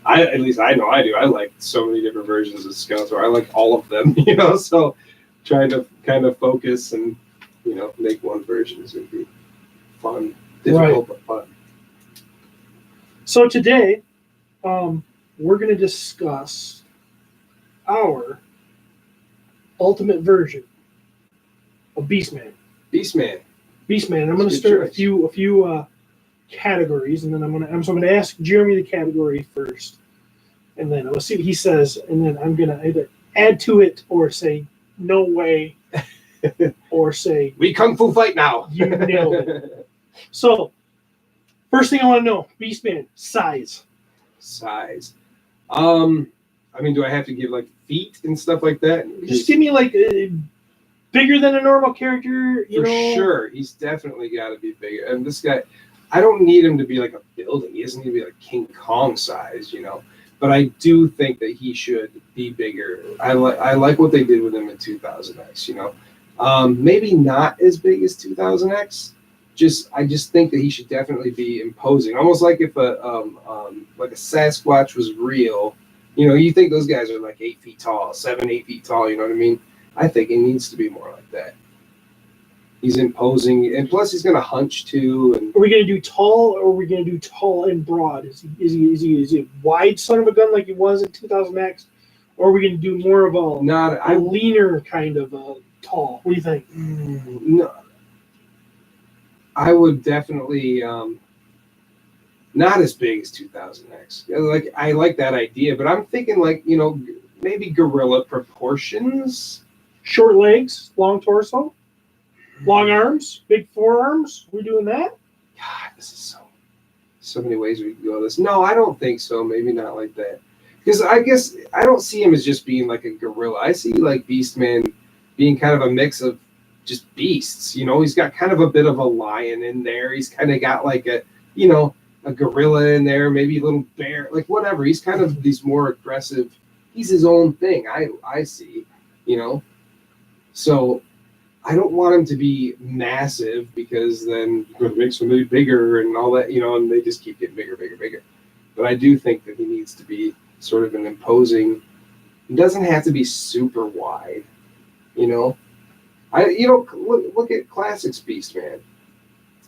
At least I know I do. I like so many different versions of Skeletor. I like all of them, you know. So trying to kind of focus and make one version is going to be fun, difficult but fun. So today, we're going to discuss our ultimate version of Beastman. Beastman. I'm going to start a few categories, and then I'm going to ask Jeremy the category first, and then let's see what he says, and then I'm going to either add to it or say no way, or say we kung fu fight now. You nailed it. So, first thing I want to know: Beastman size. Size. I mean, do I have to give like feet and stuff like that? Just give me like bigger than a normal character. For sure, he's definitely got to be bigger. And this guy, I don't need him to be like a building. He doesn't need to be like King Kong size, But I do think that he should be bigger. I like what they did with him in 2000X. Maybe not as big as 2000X. I just think that he should definitely be imposing, almost like if a Sasquatch was real. You think those guys are like 8 feet tall, 8 feet tall. You know what I mean? I think he needs to be more like that. He's imposing, and plus he's going to hunch too. And are we going to do tall, or are we going to do tall and broad? Is he a wide son of a gun like he was in 2000X, or are we going to do more of a leaner kind of tall? What do you think? No, I would definitely not as big as 2000X. I like that idea, but I'm thinking maybe gorilla proportions. Short legs, long torso, long arms, big forearms. We're doing that? God, this is so many ways we can go with this. No, I don't think so. Maybe not like that. Because I guess I don't see him as just being like a gorilla. I see like Beastman being kind of a mix of just beasts. He's got kind of a bit of a lion in there. He's kind of got like a gorilla in there, maybe a little bear, like whatever. He's kind of these more aggressive. He's his own thing. I see, So I don't want him to be massive, because then you're going to make somebody bigger and all that, and they just keep getting bigger, bigger, bigger. But I do think that he needs to be sort of an imposing. He doesn't have to be super wide, Look at Classics Beastman.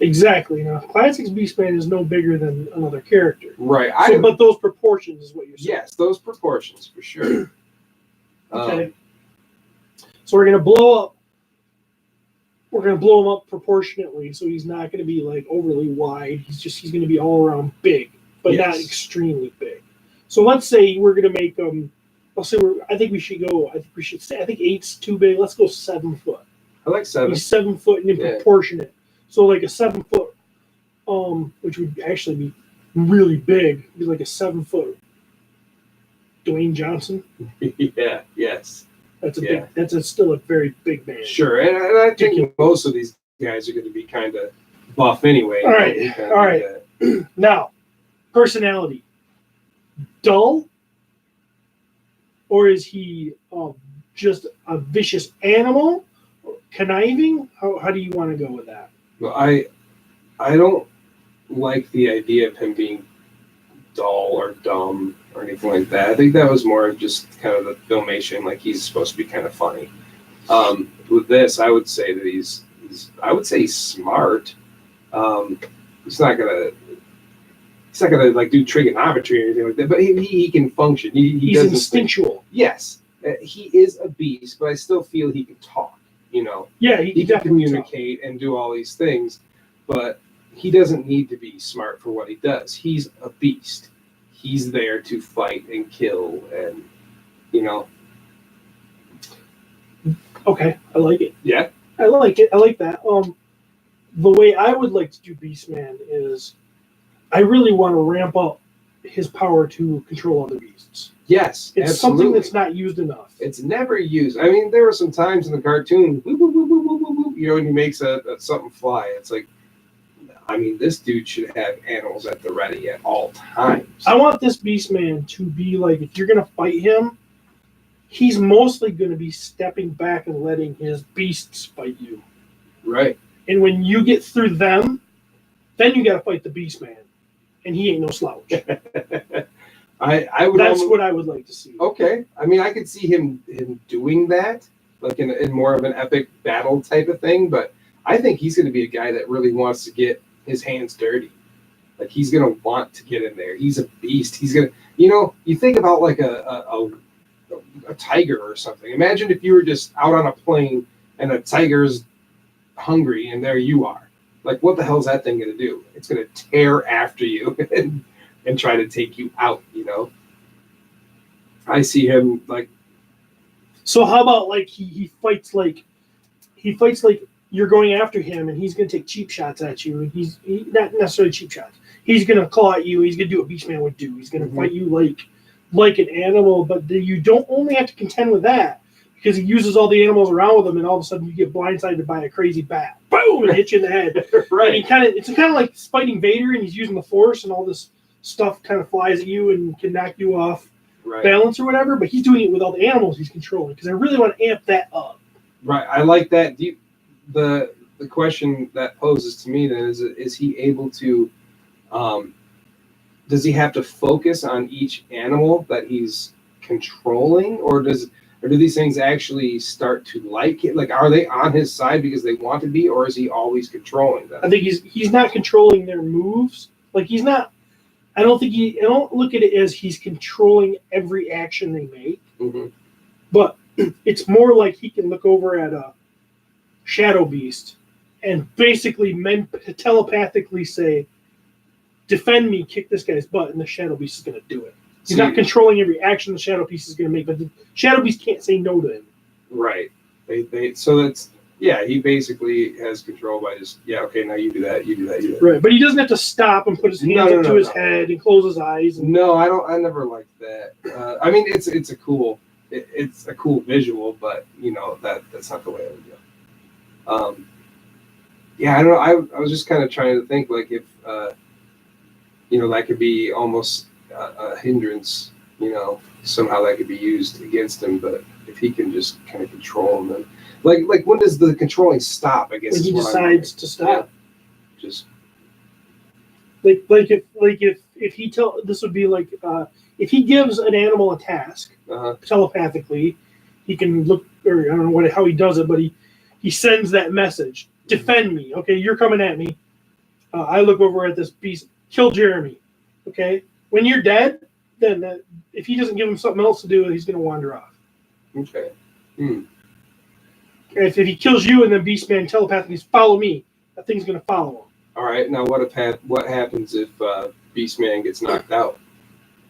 Exactly. Now, Classics Beastman is no bigger than another character. Right. But those proportions is what you're saying. Yes, those proportions for sure. Okay. So we're gonna blow him up proportionately, so he's not gonna be like overly wide. He's gonna be all around big, but not extremely big. So let's say we're gonna make him. I think 8's too big. Let's go 7 foot. I like 7. He's 7 foot and proportionate. So like a 7 foot, which would actually be really big. It'd be like a 7 foot Dwayne Johnson. Yeah. Yes. That's still a very big man. Sure, and I think most of these guys are going to be kind of buff anyway. All right. Now, personality. Dull? Or is he just a vicious animal? Conniving? How do you want to go with that? Well, I don't like the idea of him being dull or dumb or anything like that. I think that was more of just kind of the filmation, like he's supposed to be kind of funny. With this, I would say that he's smart. He's not gonna like do trigonometry or anything like that, but he can function. He's instinctual. Yes, he is a beast, but I still feel he can talk. Yeah, he can communicate and do all these things, but he doesn't need to be smart for what he does. He's a beast. He's there to fight and kill, and Okay, I like it. Yeah, I like it. I like that. The way I would like to do Beastman is, I really want to ramp up his power to control other beasts. Yes, it's absolutely. something that's not used enough. It's never used. I mean, there were some times in the cartoon, whoop, whoop, whoop, whoop, whoop, whoop, when he makes something fly. It's like, I mean, this dude should have animals at the ready at all times. I want this Beastman to be like, if you're going to fight him, he's mostly going to be stepping back and letting his beasts fight you. Right. And when you get through them, then you got to fight the Beastman. And he ain't no slouch. I would. That's what I would like to see. Okay. I mean, I could see him doing that, like in more of an epic battle type of thing. But I think he's going to be a guy that really wants to get his hands dirty. Like, he's going to want to get in there. He's a beast. He's going to, you think about like a tiger or something. Imagine if you were just out on a plane and a tiger's hungry and there you are. Like, what the hell is that thing going to do? It's going to tear after you and try to take you out, I see him like. So how about like he fights like you're going after him and he's going to take cheap shots at you, and he's not necessarily cheap shots. He's going to claw at you. He's going to do what Beastman would do. He's going to fight you like an animal, but you don't only have to contend with that, because he uses all the animals around with him, and all of a sudden you get blindsided by a crazy bat. Boom! And hit you in the head. Right. And it's kind of like fighting Vader, and he's using the Force, and all this stuff kind of flies at you and can knock you off balance or whatever. But he's doing it with all the animals he's controlling, because I really want to amp that up. Right. I like that. The question that poses to me then is he able to? Does he have to focus on each animal that he's controlling, or do these things actually start to like it? Like, are they on his side because they want to be, or is he always controlling them? I think he's not controlling their moves. Like, he's not. I don't look at it as he's controlling every action they make. Mm-hmm. But it's more like he can look over at a Shadow Beast and basically telepathically say, "Defend me, kick this guy's butt," and the Shadow Beast is going to do it. He's not controlling every action the Shadow Beast is going to make, but the Shadow Beast can't say no to him. Right. So that's, he basically has control by just, okay, now you do that, you do that, you do that. Right, but he doesn't have to stop and put his hands up to his head and close his eyes. No, I never liked that. I mean, it's a cool visual, but that's not the way I would go. I don't know. I was just kind of trying to think, like, if that could be almost a hindrance, somehow that could be used against him. But if he can just kind of control him, then like when does the controlling stop? I guess when he decides to stop. Yeah. Just like if he this would be like if he gives an animal a task telepathically, he can look, or I don't know how he does it, but he sends that message: defend me. Okay, you're coming at me. I look over at this beast. Kill Jeremy. Okay, when you're dead, then if he doesn't give him something else to do, he's going to wander off. Okay. If he kills you and then Beastman telepathically follow me, that thing's going to follow him. All right. Now, what happens if Beastman gets knocked out?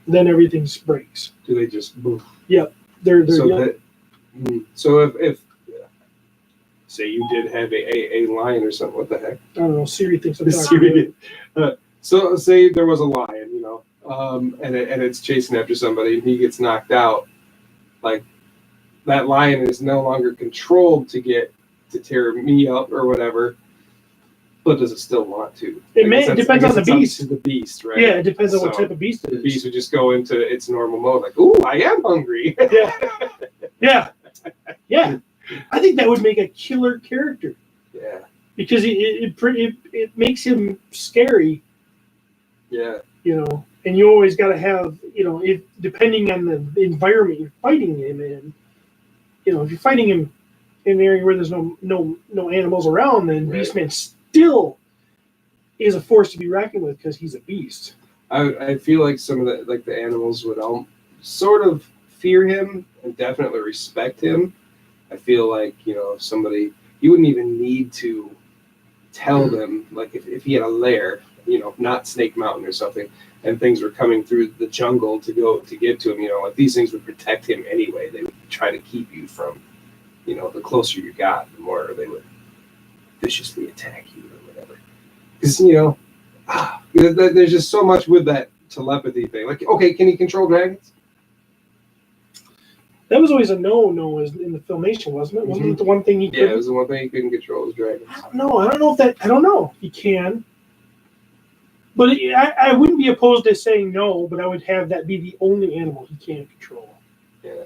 Then everything breaks. Do they just move? Yep. So if say you did have a lion or something, what the heck? I don't know. Siri thinks I'm talking about it. So say there was a lion, and it's chasing after somebody, and he gets knocked out. Like, that lion is no longer controlled to tear me up or whatever. But does it still want to? It depends on the beast. The beast, right? Yeah, it depends on what type of beast it is. The beast would just go into its normal mode, like, "Ooh, I am hungry." Yeah. I think that would make a killer character. Yeah. Because it makes him scary, Yeah. You know, and you always got to have, you know, if depending on the environment you're fighting him in, you know, if you're fighting him in an area where there's no animals around, then Right. Beastman still is a force to be reckoned with because he's a beast. I feel like some of the animals would sort of fear him and definitely respect him. I feel like, you know, somebody, you wouldn't even need to tell them, like if he had a lair, you know, not Snake Mountain or something, and things were coming through the jungle to get to him, you know, like these things would protect him anyway. They would try to keep you from, you know, the closer you got, the more they would viciously attack you or whatever. Because, you know, there's just so much with that telepathy thing. Like, okay, can he control dragons? That was always a no in the Filmation, wasn't it? Wasn't it the one thing he couldn't? Yeah, it was the one thing he couldn't control was dragons. I don't know if that. I don't know. He can. But I wouldn't be opposed to saying no, but I would have that be the only animal he can't control. Yeah.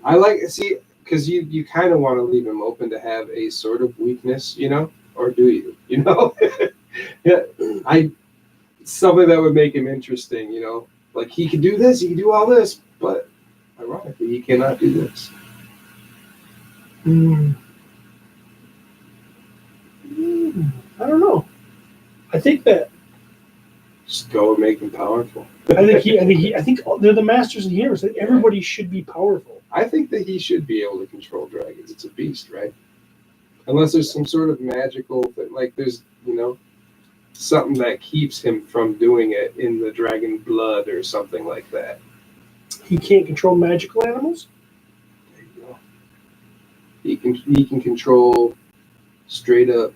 I like, see, because you kind of want to leave him open to have a sort of weakness, you know? Or do you? You know? Yeah. Something that would make him interesting, you know? Like, he can do this, he can do all this, but ironically, he cannot do this. I don't know. I think that. Just go and make him powerful. I think they're the masters of the universe. That everybody should be powerful. I think that he should be able to control dragons. It's a beast, right? Unless there's some sort of magical thing, like there's, you know, something that keeps him from doing it in the dragon blood or something like that. He can't control magical animals? There you go. He can control straight up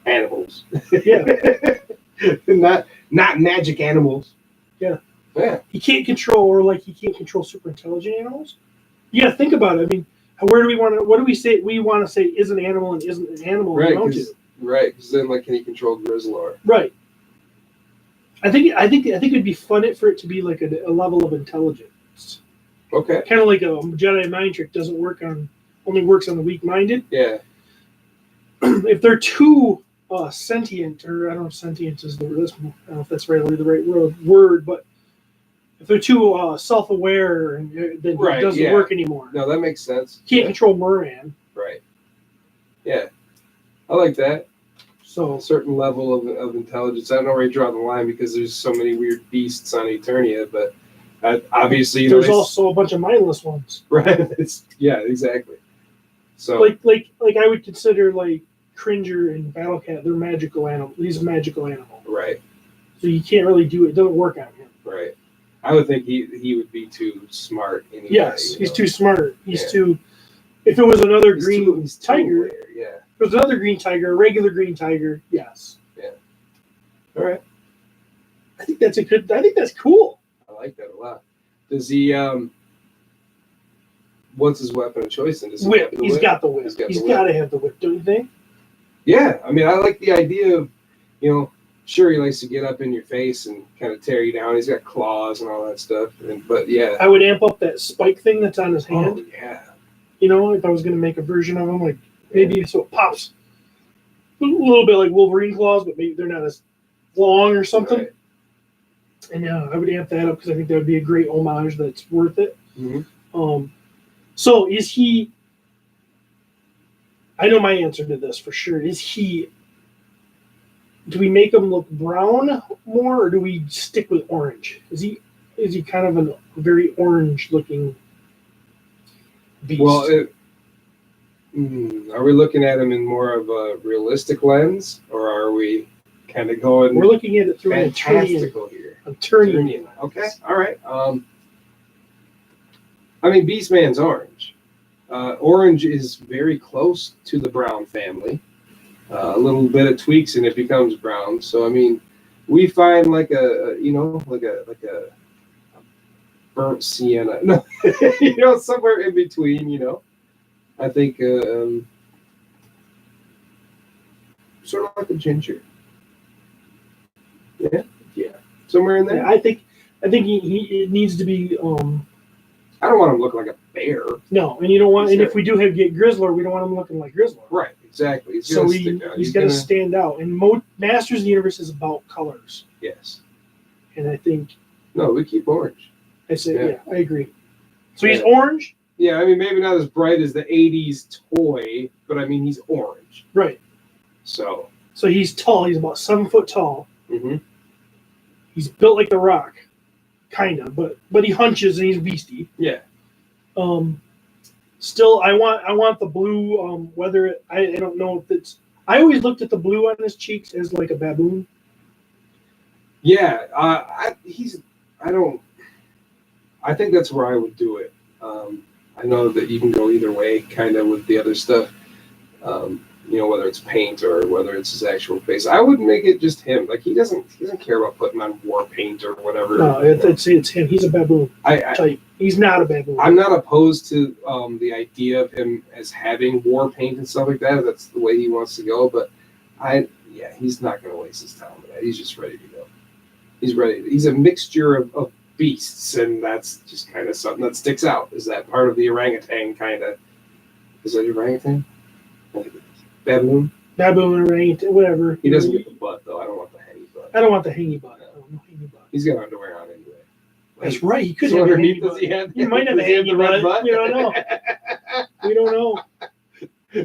animals. Yeah. not magic animals. Yeah. Yeah. He can't control super intelligent animals? You gotta think about it. I mean, what do we want to say is an animal and isn't an animal? Right, because then, like, can he control Grizzlor? Right. I think it'd be fun for it to be like a level of intelligence. Okay. Kind of like a Jedi mind trick only works on the weak-minded. Yeah. If they're too sentient, or I don't know if sentient is I don't know if that's really the right word, but if they're too self-aware, then it doesn't work anymore. No, that makes sense. Can't control Moran. Right. Yeah. I like that. So a certain level of intelligence. I don't know where you draw the line because there's so many weird beasts on Eternia, but obviously there's also a bunch of mindless ones. Right. Yeah, exactly. So like I would consider like Cringer and Battlecat, they're magical animals. He's a magical animal. Right. So you can't really do it. It doesn't work on him. Right. I would think he would be too smart anyway. Yes, he's too smart. He's too. If it was another green tiger, yeah. If it was another green tiger, a regular green tiger, yes. Yeah. All right. I think that's cool. I like that a lot. Does he? What's his weapon of choice? And whip. He's got the whip. He's got to have the whip, don't you think? Yeah, I mean, I like the idea of, you know, sure, he likes to get up in your face and kind of tear you down. He's got claws and all that stuff. But yeah, I would amp up that spike thing that's on his hand. Oh, yeah. You know, if I was going to make a version of him, like maybe so it pops a little bit like Wolverine claws, but maybe they're not as long or something. Right. And yeah, I would amp that up because I think that would be a great homage that's worth it. Mm-hmm. So is he? I know my answer to this for sure. Is he? Do we make him look brown more, or do we stick with orange? Is he kind of a very orange looking beast? Well, are we looking at him in more of a realistic lens, or are we kind of going? We're looking at it through an fantastical here. Eternian. Okay, all right. I mean, Beastman's orange. Orange is very close to the brown family. A little bit of tweaks and it becomes brown. So I mean, we find like a burnt sienna. No, you know, somewhere in between. You know, I think sort of like a ginger. Yeah, somewhere in there. Yeah, I think it needs to be. I don't want him to look like a bear. No, and you don't want. And if we do get Grizzlor, we don't want him looking like Grizzlor. Right. exactly. He's So gonna stick out. he's got to stand out. And Masters of the Universe is about colors. Yes. And I think No, we keep orange. I say Yeah. I agree. So he's orange, Yeah, I mean maybe not as bright as the '80s toy, but I mean he's orange. right? So. So he's tall. He's about 7 foot tall. Mm-hmm. He's built like The Rock, kind of, but he hunches and he's beastie. Yeah. Still, I want the blue. Whether I don't know if it's. I always looked at the blue on his cheeks as like a baboon. Yeah. I think that's where I would do it. I know that you can go either way, kind of with the other stuff. Whether it's paint or whether it's his actual face. I would make it just him. Like he doesn't care about putting on war paint or whatever. No, it's him. He's a baboon. He's not a baboon. I'm not opposed to the idea of him as having war paint and stuff like that. If that's the way he wants to go. But he's not going to waste his time with that. He's just ready to go. He's ready. He's a mixture of beasts, and that's just kind of something that sticks out. Is that part of the orangutan kind of? Is that orangutan? Baboon, orangutan, whatever. He doesn't get the butt though. I don't want the hangy butt. I don't want the hangy butt. No hangy butt. He's got underwear on anyway. That's right. He could so have underneath. Does he have? He might have a hangy butt. You don't know. We don't know.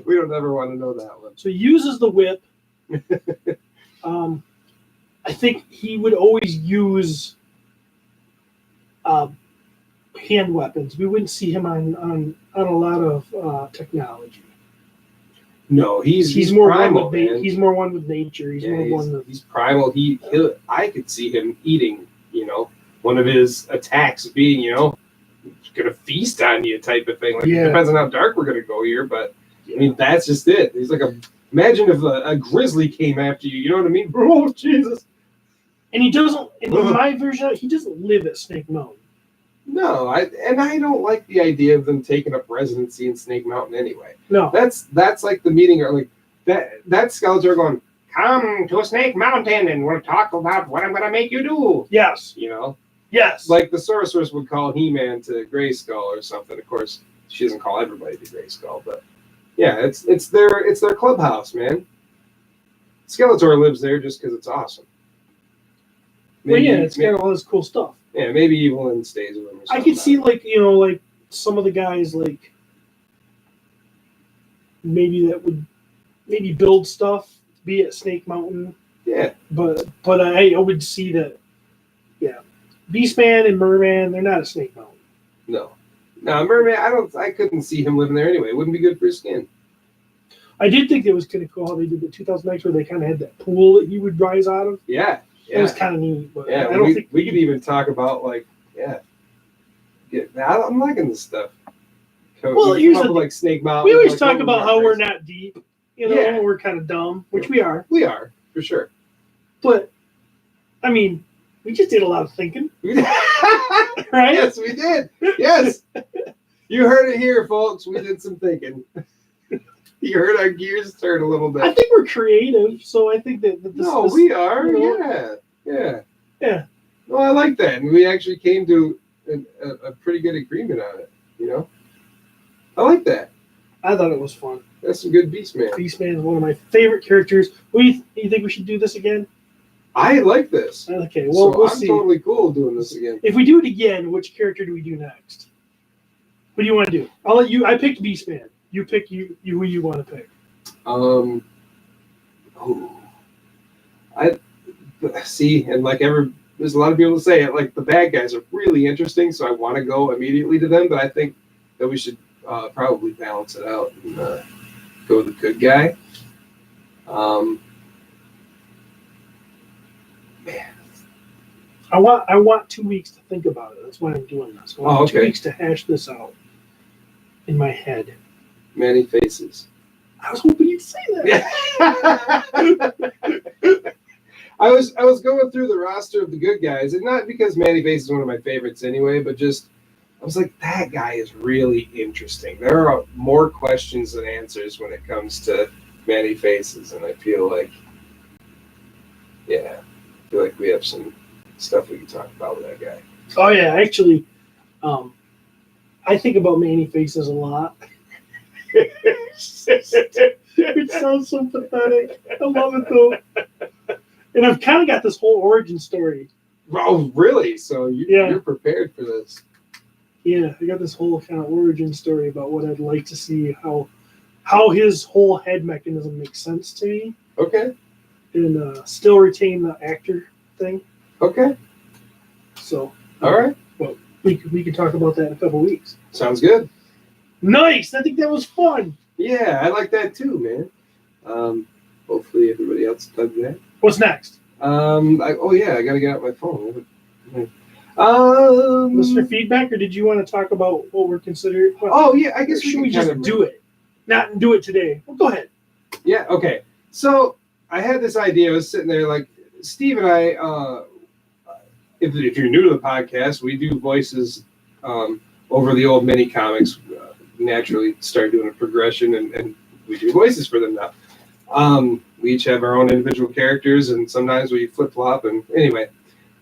We don't ever want to know that one. So he uses the whip. I think he would always use hand weapons. We wouldn't see him on a lot of technology. No, he's more primal. He's more one with nature. He's primal. I could see him eating. One of his attacks being, gonna feast on you type of thing. Like it depends on how dark we're gonna go here, but I mean that's just it. He's like imagine if a grizzly came after you. You know what I mean? Oh Jesus! And he doesn't. In my version, he doesn't live at Snake Mountain. No, I don't like the idea of them taking up residency in Snake Mountain anyway. No, that's like the meeting or like that Skeletor going, come to Snake Mountain and we'll talk about what I'm gonna make you do. Yes. Yes. Like the sorceress would call He-Man to Grayskull or something. Of course, she doesn't call everybody to Grayskull, but yeah, it's their clubhouse, man. Skeletor lives there just because it's awesome. It's got all this cool stuff. Yeah, maybe Evelyn stays with him. I could see like some of the guys like maybe build stuff, be at Snake Mountain. Yeah. But I would see that. Yeah, Beastman and Merman, they're not at Snake Mountain. No, Merman. I couldn't see him living there anyway. It wouldn't be good for his skin. I did think it was kind of cool how they did the 2000X where they kind of had that pool that he would rise out of. Yeah. It was kind of neat. But yeah, I don't think we could even talk about I'm liking this stuff. Well, here's like Snake Mountain. We always talk about how we're not deep. We're kind of dumb, which we are. We are for sure. But I mean, we just did a lot of thinking. Right? Yes, we did. Yes. You heard it here, folks. We did some thinking. You heard our gears turn a little bit. I think we're creative, so I think that we are. Yeah. Well, I like that, and we actually came to a pretty good agreement on it. I like that. I thought it was fun. That's some good Beastman. Beastman is one of my favorite characters. You think we should do this again? I like this. Okay, well, we'll see. I'm totally cool doing this again. If we do it again, which character do we do next? What do you want to do? I'll let you. I picked Beastman. You pick who you want to pick. I see, and there's a lot of people who say it. Like the bad guys are really interesting, so I want to go immediately to them. But I think that we should probably balance it out and go with the good guy. Man, I want 2 weeks to think about it. That's why I'm doing this. I want 2 weeks to hash this out in my head. Many faces. I was hoping you'd say that. I was going through the roster of the good guys, and not because Manny Face is one of my favorites anyway, but just I was like, that guy is really interesting. There are more questions than answers when it comes to Manny Faces, and I feel like we have some stuff we can talk about with that guy. Oh yeah, actually, I think about Manny Faces a lot. Which sounds so pathetic. I love it though. And I've kind of got this whole origin story. Oh, really? So Yeah. you're prepared for this? Yeah, I got this whole kind of origin story about what I'd like to see, how his whole head mechanism makes sense to me, Okay. and still retain the actor thing. Okay. So, All right. well, we can talk about that in a couple weeks. Sounds good. Nice. I think that was fun. Yeah, I like that too, man. Hopefully everybody else dug that. What's next? I gotta get out my phone. Listener feedback, or did you want to talk about what we're considering? Well, Oh yeah, I guess should we just do it? Not do it today. Well, go ahead. Yeah. Okay. So I had this idea. I was sitting there, like Steve and I. If you're new to the podcast, we do voices over the old mini comics. Naturally, start doing a progression, and we do voices for them now. We each have our own individual characters, and sometimes we flip flop. And anyway,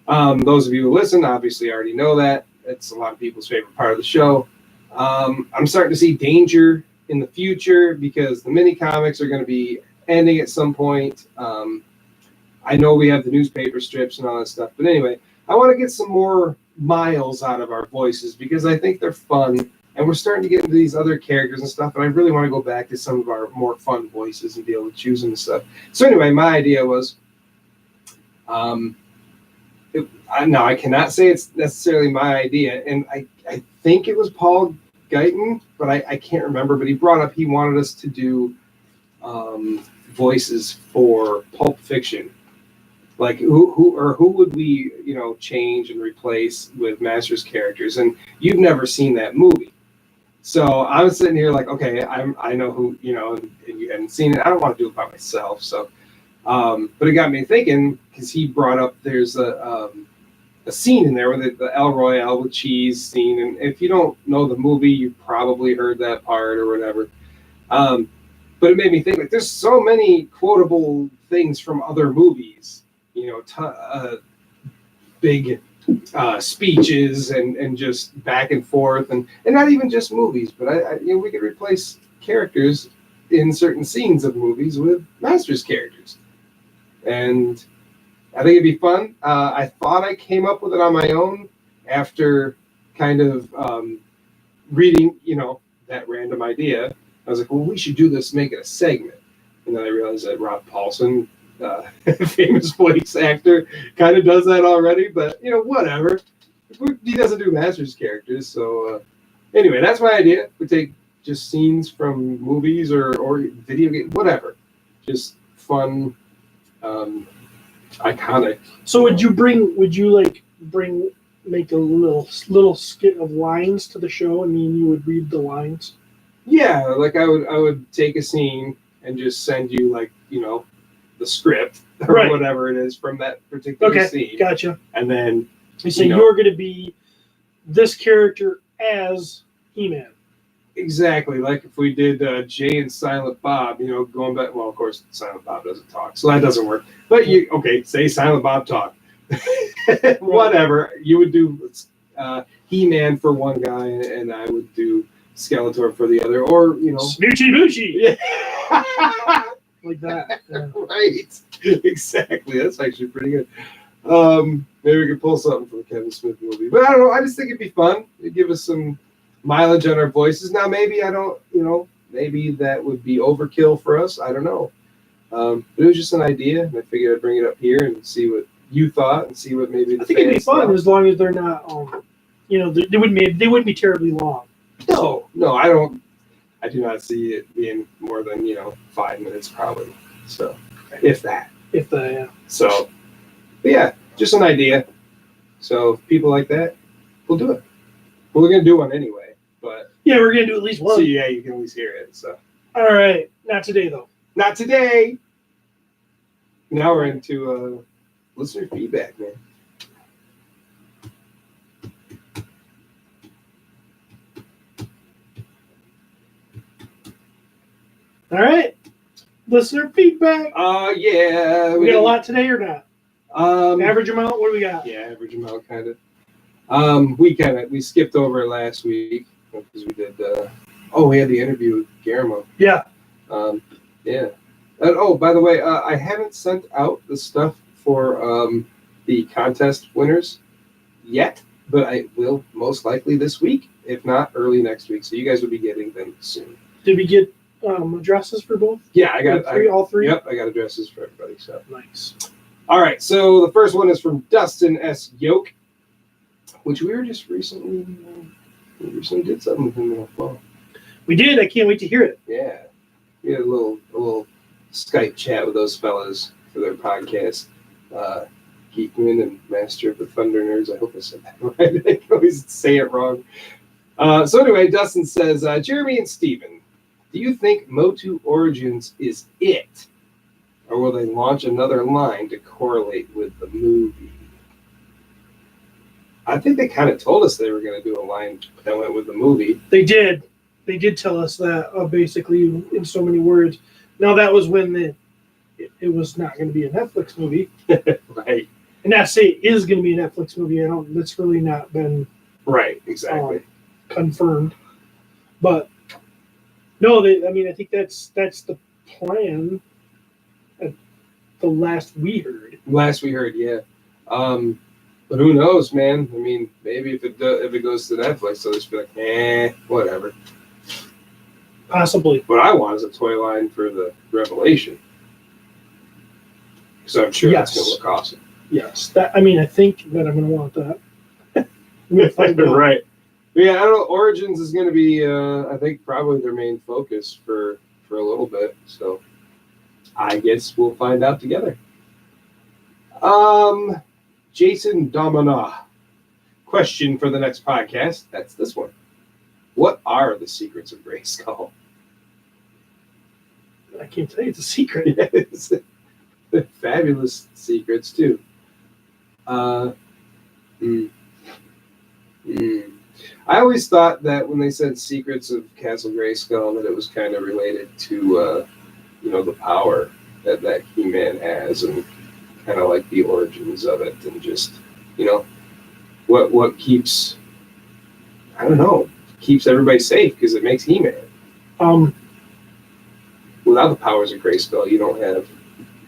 those of you who listen obviously already know that. It's a lot of people's favorite part of the show. I'm starting to see danger in the future because the mini comics are going to be ending at some point. I know we have the newspaper strips and all that stuff, but anyway, I want to get some more miles out of our voices because I think they're fun, and we're starting to get into these other characters and stuff, and I really want to go back to some of our more fun voices and be able to choose them and stuff. So anyway, my idea was, I cannot say it's necessarily my idea, and I think it was Paul Guyton, but I can't remember, but he brought up he wanted us to do voices for Pulp Fiction. Like who would we change and replace with Masters characters? And you've never seen that movie, so I was sitting here like, okay, I know who and you hadn't seen it. I don't want to do it by myself, so but it got me thinking because he brought up there's a scene in there with the El Royale with cheese scene, and if you don't know the movie, you probably heard that part or whatever. But it made me think like there's so many quotable things from other movies. Big speeches and just back and forth, and not even just movies, but we could replace characters in certain scenes of movies with Masters characters, and I think it'd be fun. I thought I came up with it on my own after kind of reading, that random idea. I was like, well, we should do this, make it a segment, and then I realized that Rob Paulson, famous voice actor, kind of does that already, but whatever. He doesn't do Masters characters, so anyway, that's my idea. We take just scenes from movies or video games, whatever, just fun, iconic. So would you make a little skit of lines to the show, and then you would read the lines? Yeah, like I would take a scene and just send you the script or Right. whatever it is from that particular scene. Okay, gotcha. And then You say you're going to be this character as He-Man. Exactly, like if we did Jay and Silent Bob, going back. Well, of course, Silent Bob doesn't talk, so that doesn't work. But say Silent Bob talk. Whatever, you would do He-Man for one guy, and I would do Skeletor for the other, or Snoochie Boochie. Yeah. Like that. Yeah. Right. Exactly. That's actually pretty good. Maybe we could pull something from the Kevin Smith movie. But I don't know. I just think it'd be fun. It'd give us some mileage on our voices. Now, maybe maybe that would be overkill for us. I don't know. But it was just an idea, and I figured I'd bring it up here and see what you thought and see what maybe the I think it'd be fun thought. as long as they're not, they wouldn't be terribly long. No, I don't. I do not see it being more than 5 minutes probably. So, if that. So, but yeah, just an idea. So, if people like that, we'll do it. Well, we're gonna do one anyway, but Yeah, we're gonna do at least one. so yeah, you can at least hear it. So, All right, not today though. not today. Now we're into listener feedback, man. All right, listener feedback. Yeah. We got a lot today or not? Average amount. What do we got? Yeah, average amount, kind of. We skipped over last week because we did. We had the interview with Guillermo. Yeah. Yeah. And, oh, by the way, I haven't sent out the stuff for the contest winners yet, but I will most likely this week, if not early next week. So you guys will be getting them soon. Did we get addresses for both? Yeah, I got all three. Yep, I got addresses for everybody. So Nice. all right. So the first one is from Dustin S. Yoke, which we were just recently did something with him in the fall. We did. I can't wait to hear it. Yeah, we had a little Skype chat with those fellas for their podcast, Geekman and Master of the Thunder Nerds. I hope I said that right. I always say it wrong. So anyway, Dustin says, Jeremy and Steven, do you think Motu Origins is it? Or will they launch another line to correlate with the movie? I think they kind of told us they were going to do a line that went with the movie. They did. They did tell us that, basically, in so many words. Now, that was when it was not going to be a Netflix movie. Right. And not to say it is going to be a Netflix movie. That's really not been right, exactly. Confirmed. But, no, I think that's the plan. The last we heard. Yeah. But who knows, man? I mean, maybe if it goes to Netflix, they'll just be like, whatever. Possibly. What I want is a toy line for the Revelation. So I'm sure that's going to look awesome. Yes. I think that I'm going to want that. We'll find out. Right. Yeah, I don't know. Origins is going to be, I think, probably their main focus for a little bit. So I guess we'll find out together. Jason Domina. Question for the next podcast. That's this one. What are the secrets of Grayskull? I can't tell you. It's a secret. Yes. Fabulous secrets, too. I always thought that when they said secrets of Castle Grayskull, that it was kind of related to, the power that He-Man has and kind of like the origins of it and just, what keeps, I don't know, keeps everybody safe because it makes He-Man. Without the powers of Grayskull, you don't have.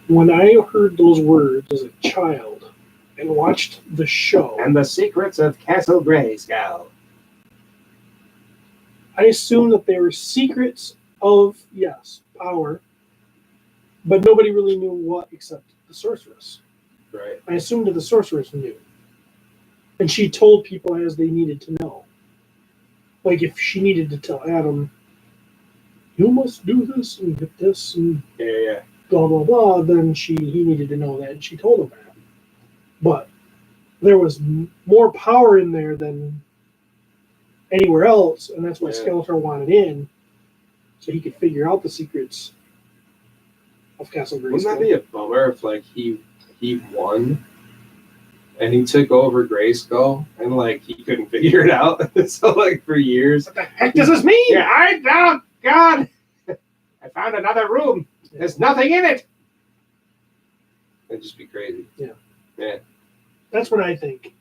When I heard those words as a child and watched the show. And the secrets of Castle Grayskull. I assumed that they were secrets of, yes, power, but nobody really knew what except the sorceress. Right. I assumed that the sorceress knew. And she told people as they needed to know. Like if she needed to tell Adam, you must do this and get this and blah, blah, blah, then he needed to know that, and she told him that. But there was more power in there than anywhere else, and that's why Skeletor wanted in, so he could figure out the secrets of Castle Grayskull. Wouldn't that be a bummer if, he won, and he took over Grayskull, and, he couldn't figure it out? So, for years. What the heck does this mean? Yeah, I found, God! I found another room. There's nothing in it. That'd just be crazy. Yeah. That's what I think.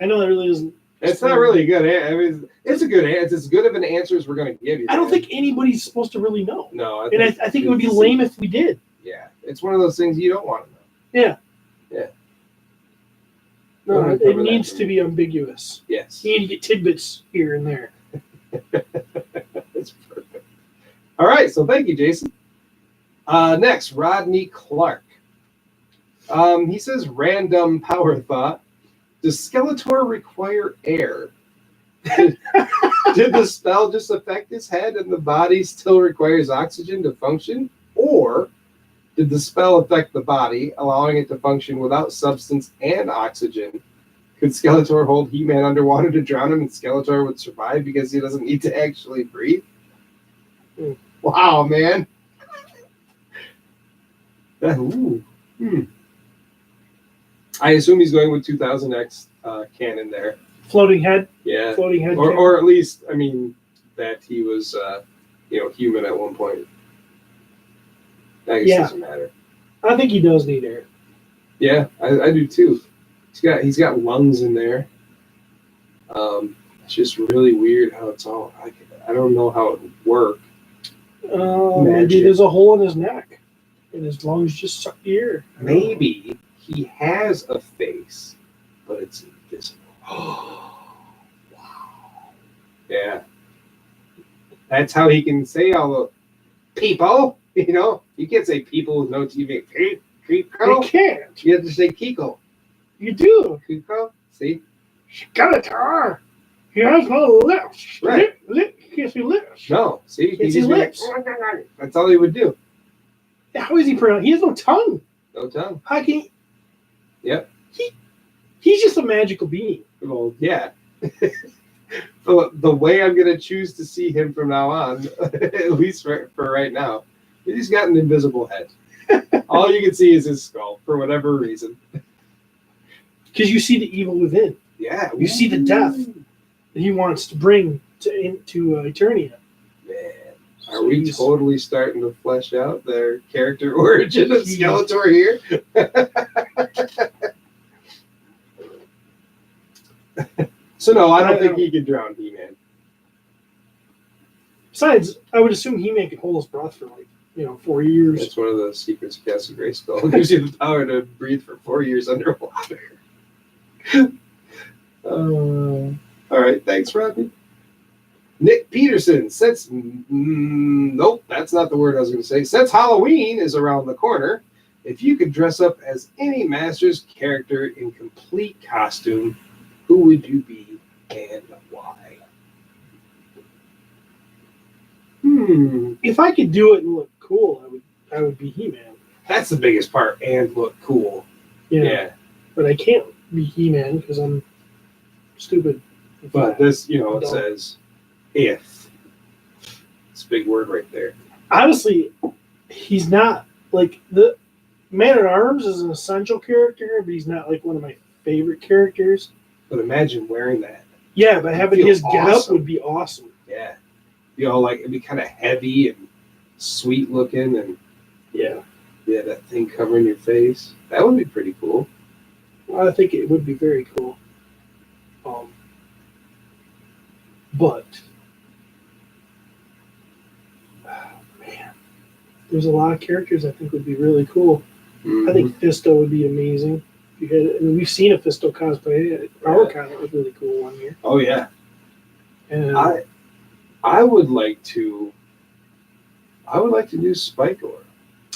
I know that really isn't. It's not really good. I mean, it's a good answer. It's as good of an answer as we're going to give you. I don't think anybody's supposed to really know. No. I think it would be lame if we did. Yeah. It's one of those things you don't want to know. Yeah. Yeah. No, it needs to be ambiguous. Yes. You need to get tidbits here and there. That's perfect. All right. So thank you, Jason. Next, Rodney Clark. He says, random power thought. Does Skeletor require air? Did the spell just affect his head and the body still requires oxygen to function? Or did the spell affect the body, allowing it to function without substance and oxygen? Could Skeletor hold He-Man underwater to drown him and Skeletor would survive because he doesn't need to actually breathe? Wow, man. I assume he's going with 2000X canon there. Floating head? Yeah. Floating head. Or at least, that he was, human at one point. I guess it doesn't matter. I think he does need air. Yeah, I do too. He's got lungs in there. It's just really weird how it's all. I don't know how it would work. Maybe there's a hole in his neck. and his lungs just suck the air. Maybe he has a face, but it's invisible. Oh, wow. Yeah. That's how he can say all the people. You know, you can't say people with no TV. Kiko. They can't. You have to say Kiko. You do. Kiko. See? Skeletor. He has no lips. Right. He can't see lips. No. See? It's his lips. That's all he would do. How is he pronounced? He has no tongue. No tongue. How can he? Yep. He's just a magical being. Well, yeah. The way I'm going to choose to see him from now on, at least for right now, he's got an invisible head. All you can see is his skull for whatever reason. Because you see the evil within. Yeah. You see the death that he wants to bring into Eternia. Man, are we totally starting to flesh out their character origin of Skeletor here? So no, I don't think he could drown He-Man. Besides, I would assume He-Man could hold his breath for 4 years. That's one of the secrets of Castle Grayskull. It gives you the power to breathe for 4 years underwater. All right, thanks, Rodney. Nick Peterson, nope, that's not the word I was going to say. Since Halloween is around the corner, if you could dress up as any Masters character in complete costume, who would you be and why? If I could do it and look cool, I would be He-Man. That's the biggest part, and look cool. Yeah. But I can't be He-Man because I'm stupid. But this, it says if. It's a big word right there. Honestly, he's not like the Man-at-Arms is an essential character, but he's not like one of my favorite characters. But imagine wearing that. Yeah, but having his awesome. get-up would be awesome. Yeah. It'd be kind of heavy and sweet looking, and that thing covering your face. That would be pretty cool. I think it would be very cool. But man, there's a lot of characters I think would be really cool. Mm-hmm. I think Fisto would be amazing. We've seen a Fisto cosplay at PowerCon. It was really cool one year. Oh yeah. And I would like to do Spikor.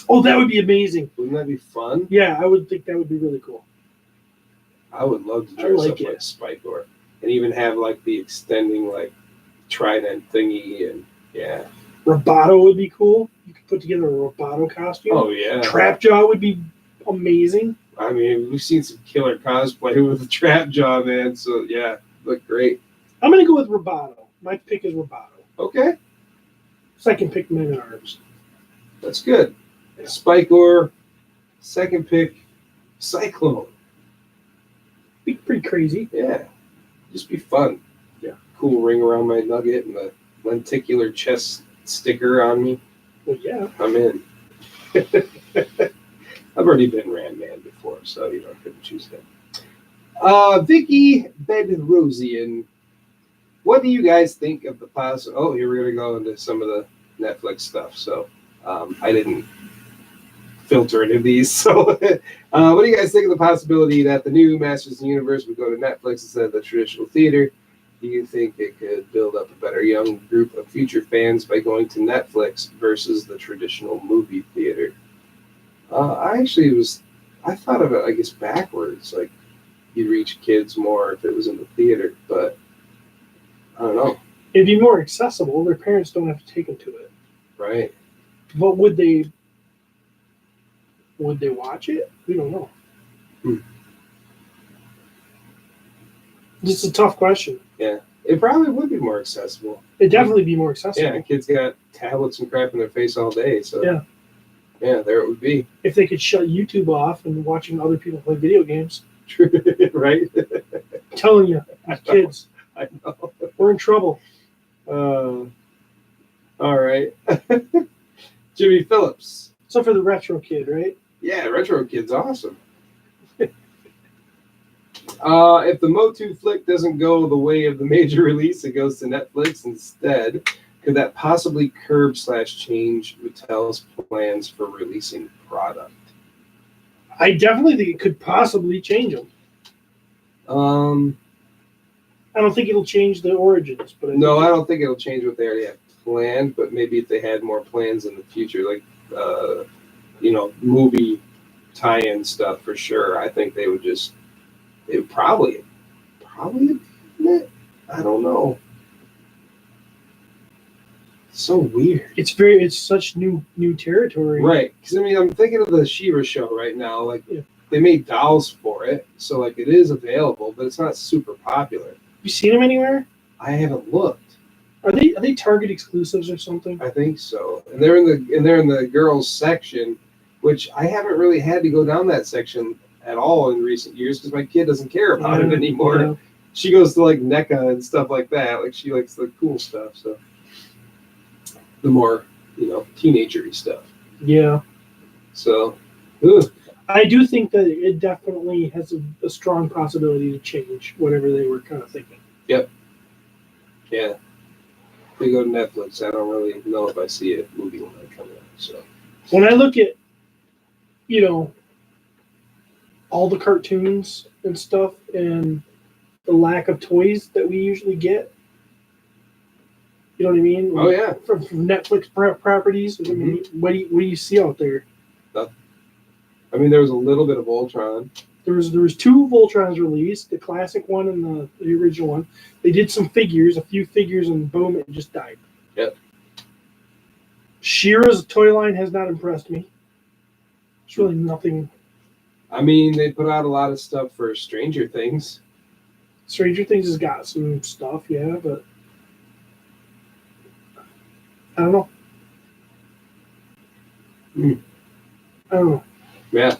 Oh, that would be amazing. Wouldn't that be fun? Yeah, I would think that would be really cool. I would love to dress up like Spikor. And even have like the extending like trident thingy, and yeah. Roboto would be cool. You could put together a Roboto costume. Oh yeah. Trapjaw would be amazing. I mean, we've seen some killer cosplay with the Trapjaw, man. So yeah, look great. I'm gonna go with Roboto. My pick is Roboto. Okay. Second pick, Man-at-Arms. That's good. Yeah. Spikor. Second pick, Cyclone. Be pretty crazy. Yeah. Just be fun. Yeah. Cool ring around my nugget and the lenticular chest sticker on me. Well, yeah. I'm in. I've already been Ram-Man before, so I couldn't choose him. Vicky Bedrosian, what do you guys think of the possible? Oh, here we're going to go into some of the Netflix stuff. So I didn't filter any of these. So what do you guys think of the possibility that the new Masters of the Universe would go to Netflix instead of the traditional theater? Do you think it could build up a better young group of future fans by going to Netflix versus the traditional movie theater? I thought of it, I guess, backwards. Like, you'd reach kids more if it was in the theater, but I don't know. It'd be more accessible. Their parents don't have to take them to it. Right. But would they watch it? We don't know. It's a tough question. Yeah. It probably would be more accessible. It'd definitely be more accessible. Yeah, kids got tablets and crap in their face all day, so yeah, there it would be. If they could shut YouTube off and watching other people play video games. Right? I'm telling you, these kids. I know. We're in trouble. All right. Jimmy Phillips. So for the retro kid, right? Yeah, retro kid's awesome. If the Motu flick doesn't go the way of the major release, it goes to Netflix instead. could that possibly curb/change Mattel's plans for releasing product? I definitely think it could possibly change them. I don't think it'll change the origins, but I don't think it'll change what they already have planned. But maybe if they had more plans in the future, like movie tie-in stuff for sure. I think they would probably admit. I don't know. So weird. It's such new territory. Right. Because I'm thinking of the She-Ra show right now. Like Yeah. they made dolls for it, so like it is available, but it's not super popular. You seen them anywhere? I haven't looked. Are they Target exclusives or something? I think so. And they're in the girls section, which I haven't really had to go down that section at all in recent years because my kid doesn't care about it anymore. Yeah. She goes to like NECA and stuff like that. Like she likes the cool stuff. So the more teenager-y stuff. Yeah. So, I do think that it definitely has a strong possibility to change whatever they were kind of thinking. Yep. Yeah. If we go to Netflix, I don't really know if I see a movie when I come out. So when I look at, all the cartoons and stuff and the lack of toys that we usually get, you know what I mean? Oh yeah. From Netflix properties. Mm-hmm. I mean, what do you see out there? I mean, there was a little bit of Voltron. There was 2 Voltrons released, the classic one and the original one. They did some figures, a few figures, and boom, it just died. Yep. She-Ra's toy line has not impressed me. It's really nothing. I mean, they put out a lot of stuff for Stranger Things. Stranger Things has got some stuff, yeah, but I don't know. I don't know. Yeah.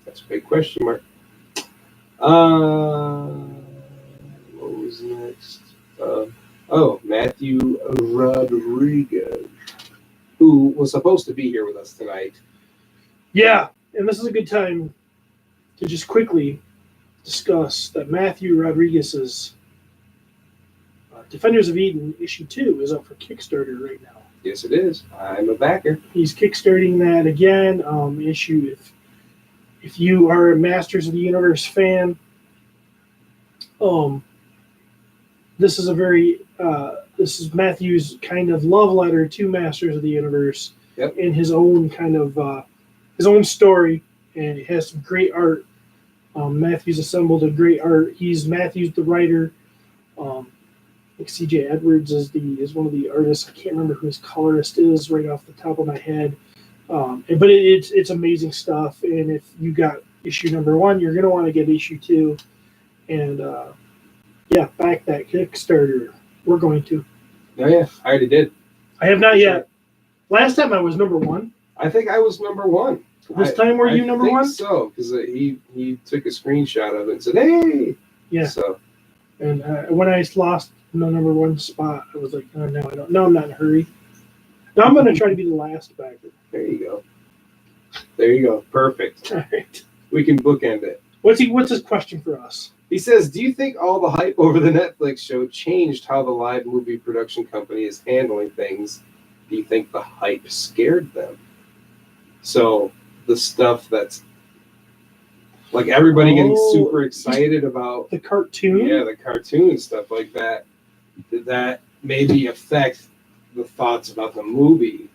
That's a big question mark. What was next? Matthew Rodriguez, who was supposed to be here with us tonight. Yeah, and this is a good time to just quickly discuss that Matthew Rodriguez's Defenders of Eden issue 2 is up for Kickstarter right now. Yes, it is. I'm a backer. He's kickstarting that again. Issue if you are a Masters of the Universe fan, this is this is Matthew's kind of love letter to Masters of the Universe. Yep. In his own kind of his own story, and it has some great art. Matthew's assembled a great art. Matthew's the writer. Like C.J. Edwards is one of the artists. I can't remember who his colorist is right off the top of my head. But it's amazing stuff. And if you got issue number 1, you're gonna want to get issue 2. And back that Kickstarter. We're going to. Oh yeah, I already did. I have not yet. Last time I was number 1. I think I was number 1. This time were you number 1? I think so, because he took a screenshot of it and said, "Hey." Yeah. So. And when I lost the number 1 spot, I was like, "Oh no, I don't. No, I'm not in a hurry. Now I'm going to try to be the last backer." There you go. Perfect. All right. We can bookend it. What's his question for us? He says, "Do you think all the hype over the Netflix show changed how the live movie production company is handling things? Do you think the hype scared them?" So the stuff that's like everybody getting super excited about the cartoon. Yeah, the cartoon stuff like that. Did that maybe affect the thoughts about the movie?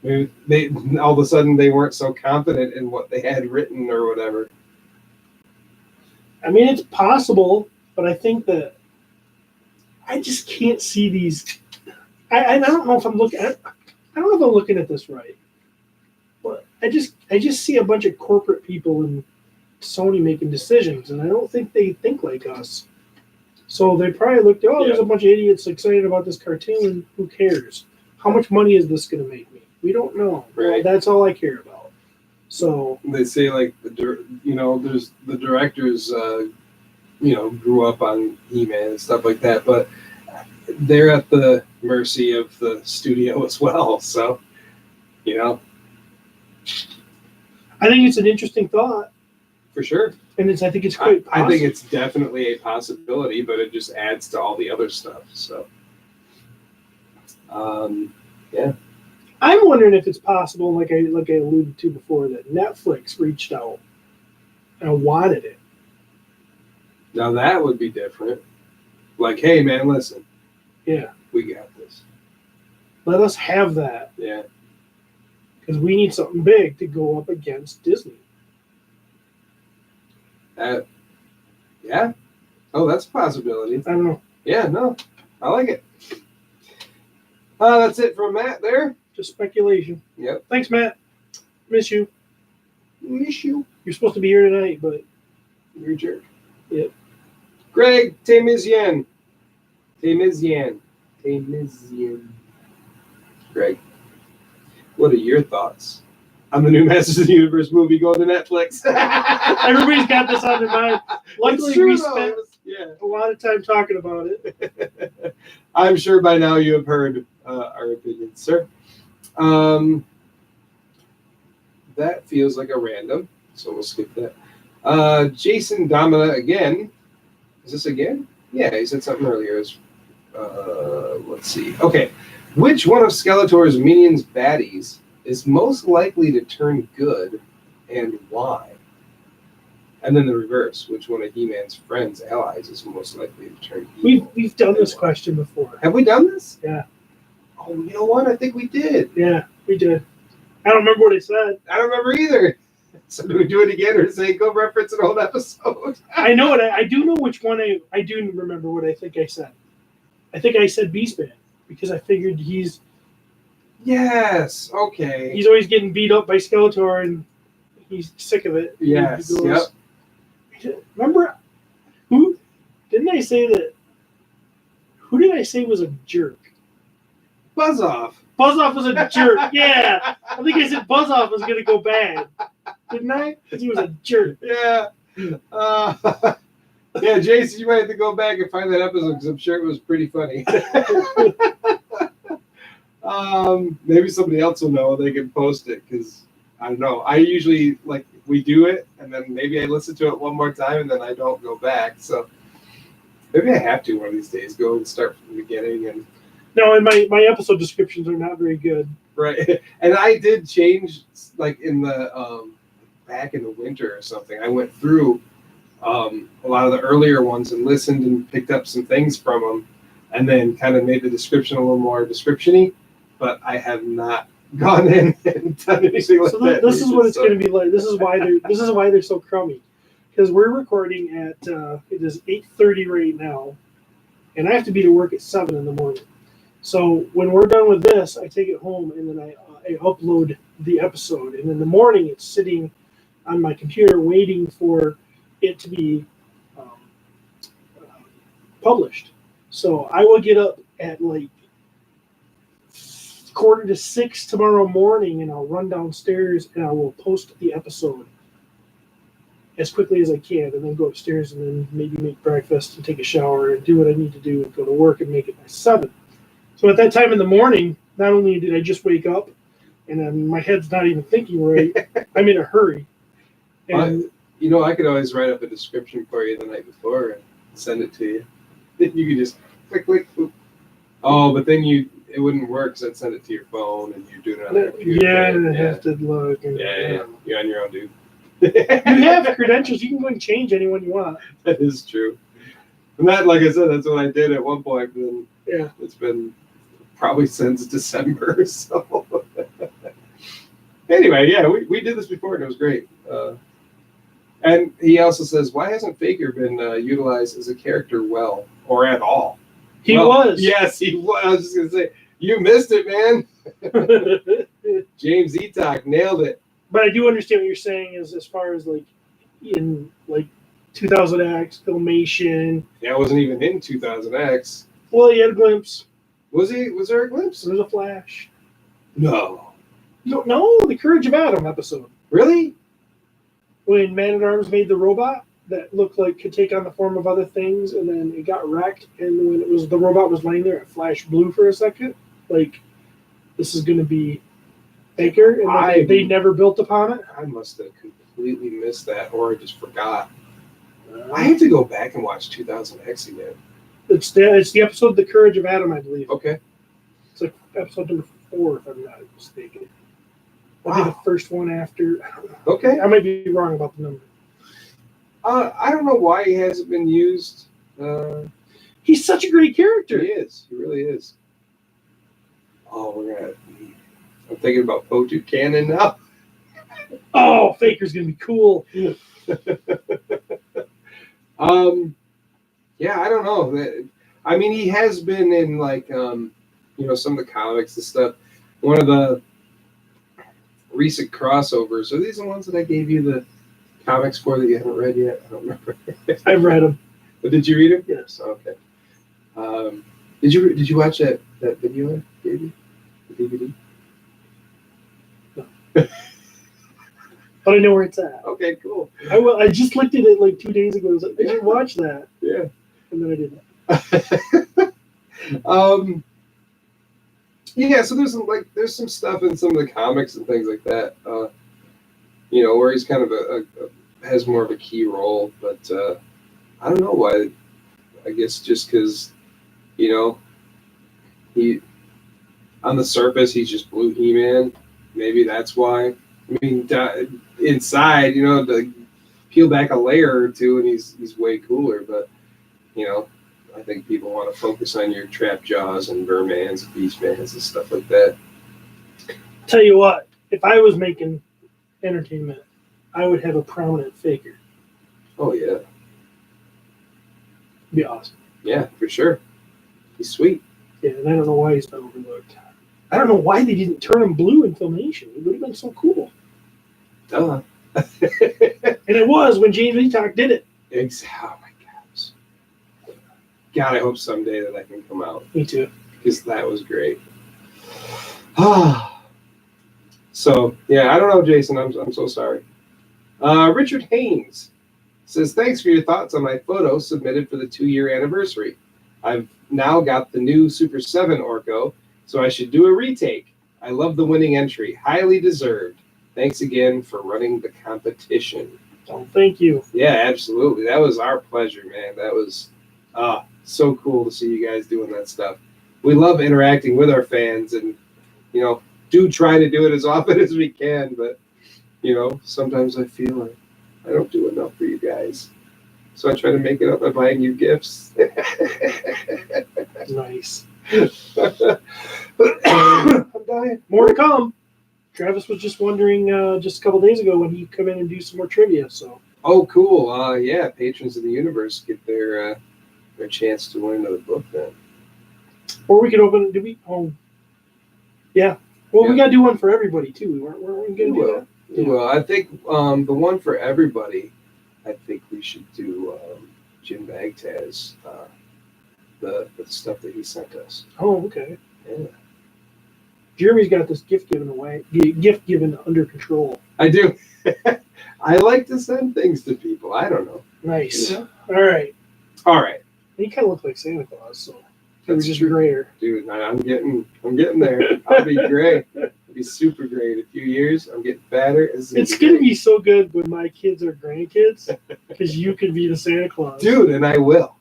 Maybe they all of a sudden they weren't so confident in what they had written or whatever. I mean, it's possible, but I think that I just can't see these. I don't know if I'm looking. I don't know if I'm looking at this right. But I just see a bunch of corporate people in Sony making decisions, and I don't think they think like us. So they probably looked, there's a bunch of idiots excited about this cartoon. Who cares? How much money is this going to make me? We don't know. Right. That's all I care about. So they say like there's the directors, grew up on He-Man and stuff like that, but they're at the mercy of the studio as well. So, I think it's an interesting thought. For sure. And I think it's quite possible. I think it's definitely a possibility, but it just adds to all the other stuff. So Yeah. I'm wondering if it's possible, like I alluded to before, that Netflix reached out and wanted it. Now that would be different. Like, hey man, listen, Yeah, we got this. let us have that Yeah. because we need something big to go up against Disney. Yeah. Oh, that's a possibility. I don't know. Yeah, no, I like it. That's it from Matt there. Just speculation. Yep. Thanks, Matt. Miss you. Miss you. You're supposed to be here tonight, but You're a jerk. Yep. Greg Tamizian. Greg, what are your thoughts on the new Masters of the Universe movie going to Netflix? everybody's got this on their mind. Luckily, It's true, we though. spent Yeah. a lot of time talking about it. I'm sure by now you have heard our opinions, sir. That feels like a random, so we'll skip that. Jason Domina again. Is this again? Yeah, he said something earlier. Let's see. Okay. Which one of Skeletor's minions' baddies is most likely to turn good, and why? And then the reverse. Which one of He-Man's friends, allies, is most likely to turn evil? We've done this question before. Have we done this? Yeah. Oh, you know what? I think we did. Yeah, we did. I don't remember what I said. I don't remember either. So do we do it again or say go reference an old episode? I know it. I do know which one I do remember what I think I said. I think I said Beastman because I figured he's Yes. Okay. always getting beat up by Skeletor and he's sick of it. Yes. He goes, yep. Remember who? Didn't I say that? Who did I say was a jerk? Buzz off. Buzz off was a jerk. Yeah, I think I said Buzz off was gonna go bad. Didn't I? Because he was a jerk. Yeah. Yeah, Jason, you might have to go back and find that episode because I'm sure it was pretty funny. Maybe somebody else will know. They can post it because I don't know. I usually we do it and then maybe I listen to it one more time and then I don't go back. So maybe I have to one of these days go and start from the beginning. And No, and my episode descriptions are not very good. right, and I did change in the back in the winter or something. I went through a lot of the earlier ones and listened and picked up some things from them, and then kind of made the description a little more description-y. But I have not gone in and done anything like that. This is what it's going to be like. This is why they're so crummy, because we're recording at it is 8:30 right now, and I have to be to work at 7 in the morning. So when we're done with this, I take it home and then I upload the episode, and in the morning it's sitting on my computer waiting for it to be published. So I will get up at 5:45 tomorrow morning, and I'll run downstairs and I will post the episode as quickly as I can, and then go upstairs and then maybe make breakfast and take a shower and do what I need to do and go to work and make it by 7. So at that time in the morning, not only did I just wake up and then my head's not even thinking right, I'm in a hurry. And I could always write up a description for you the night before and send it to you. You could just click. Oop. Oh, but then it wouldn't work because I'd send it to your phone and you're doing it on your computer. Yeah, and I have to look. And, yeah. You're on your own, dude. You have credentials. You can go and change anyone you want. That is true. And that, like I said, that's what I did at one point. Then yeah, it's been probably since December. So anyway, yeah, we did this before and it was great. And he also says, why hasn't Faker been utilized as a character well or at all? He was. Yes, he was. I was just going to say, you missed it, man. James Etok nailed it. But I do understand what you're saying is as far as in 2000X, Filmation. Yeah, it wasn't even in 2000X. Well, he had a glimpse. Was he? Was there a glimpse? There was a flash. No. No, the Courage of Adam episode. Really? When Man-at-Arms made the robot that looked like could take on the form of other things, and then it got wrecked, and when the robot was laying there, it flashed blue for a second. This is going to be Baker, and they never built upon it. I must have completely missed that, or I just forgot. I have to go back and watch 2000X again. It's the episode The Courage of Adam, I believe. Okay. It's like episode number 4, if I'm not mistaken. That'll be the first one after. Okay. I might be wrong about the number. I don't know why he hasn't been used. He's such a great character. He is. He really is. Oh, I'm thinking about Potu Cannon now. Oh, Faker's gonna be cool. Yeah, I don't know. I mean, he has been in like some of the comics and stuff. One of the recent crossovers. Are these the ones that I gave you the comics for that you haven't read yet? I don't remember. I've read them. But did you read them? Yes. Okay. Did you watch that video I gave you? The DVD? No. But I know where it's at. Okay, cool. I just looked at it like 2 days ago. I was like, I should watch that. Yeah. And then I didn't. Yeah, so there's some stuff in some of the comics and things like that, where he's kind of has more of a key role, but I don't know why. I guess just because, he on the surface he's just Blue He-Man. Maybe that's why. I mean, inside, to peel back a layer or two, and he's way cooler. But I think people want to focus on your Trap Jaws and Vermans and Beastmans and stuff like that. Tell you what, if I was making entertainment, I would have a prominent Faker. Oh yeah, It'd be awesome. Yeah, for sure. He's sweet. Yeah, and I don't know why he's been overlooked. I don't know why they didn't turn him blue in Filmation. It would have been so cool. Duh. And it was when James Leacock did it. Oh my gosh. God, I hope someday that can come out. Me too. Because that was great. So, yeah, I don't know, Jason. I'm so sorry. Richard Haynes says, thanks for your thoughts on my photo submitted for the 2-year anniversary. I've now got the new Super 7 Orko, so I should do a retake. I love the winning entry. Highly deserved. Thanks again for running the competition. Oh, thank you. Yeah, absolutely. That was our pleasure, man. That was so cool to see you guys doing that stuff. We love interacting with our fans and, do try to do it as often as we can, but, sometimes I feel like I don't do enough for you guys. So I try to make it up by buying you gifts. Nice. I'm dying. More to come. Travis was just wondering just a couple days ago when he'd come in and do some more trivia. So. Oh, cool. Yeah, Patrons of the Universe get their chance to win another book then. Or we could open. Do we? Oh, yeah. Well, yeah. We got to do one for everybody too. Weren't we going to do that? Yeah. Well, I think the one for everybody. I think we should do Jim Bagtaz, the stuff that he sent us. Oh, okay. Yeah. Jeremy's got this gift given under control. I do. I like to send things to people. I don't know. Nice. Yeah. All right. He kind of looks like Santa Claus, so that's just true. grayer. Dude, I'm getting there. I'll be great. I'll be super great. In a few years, I'm getting fatter. It's gonna be so good when my kids are grandkids, because you could be the Santa Claus. Dude, and I will.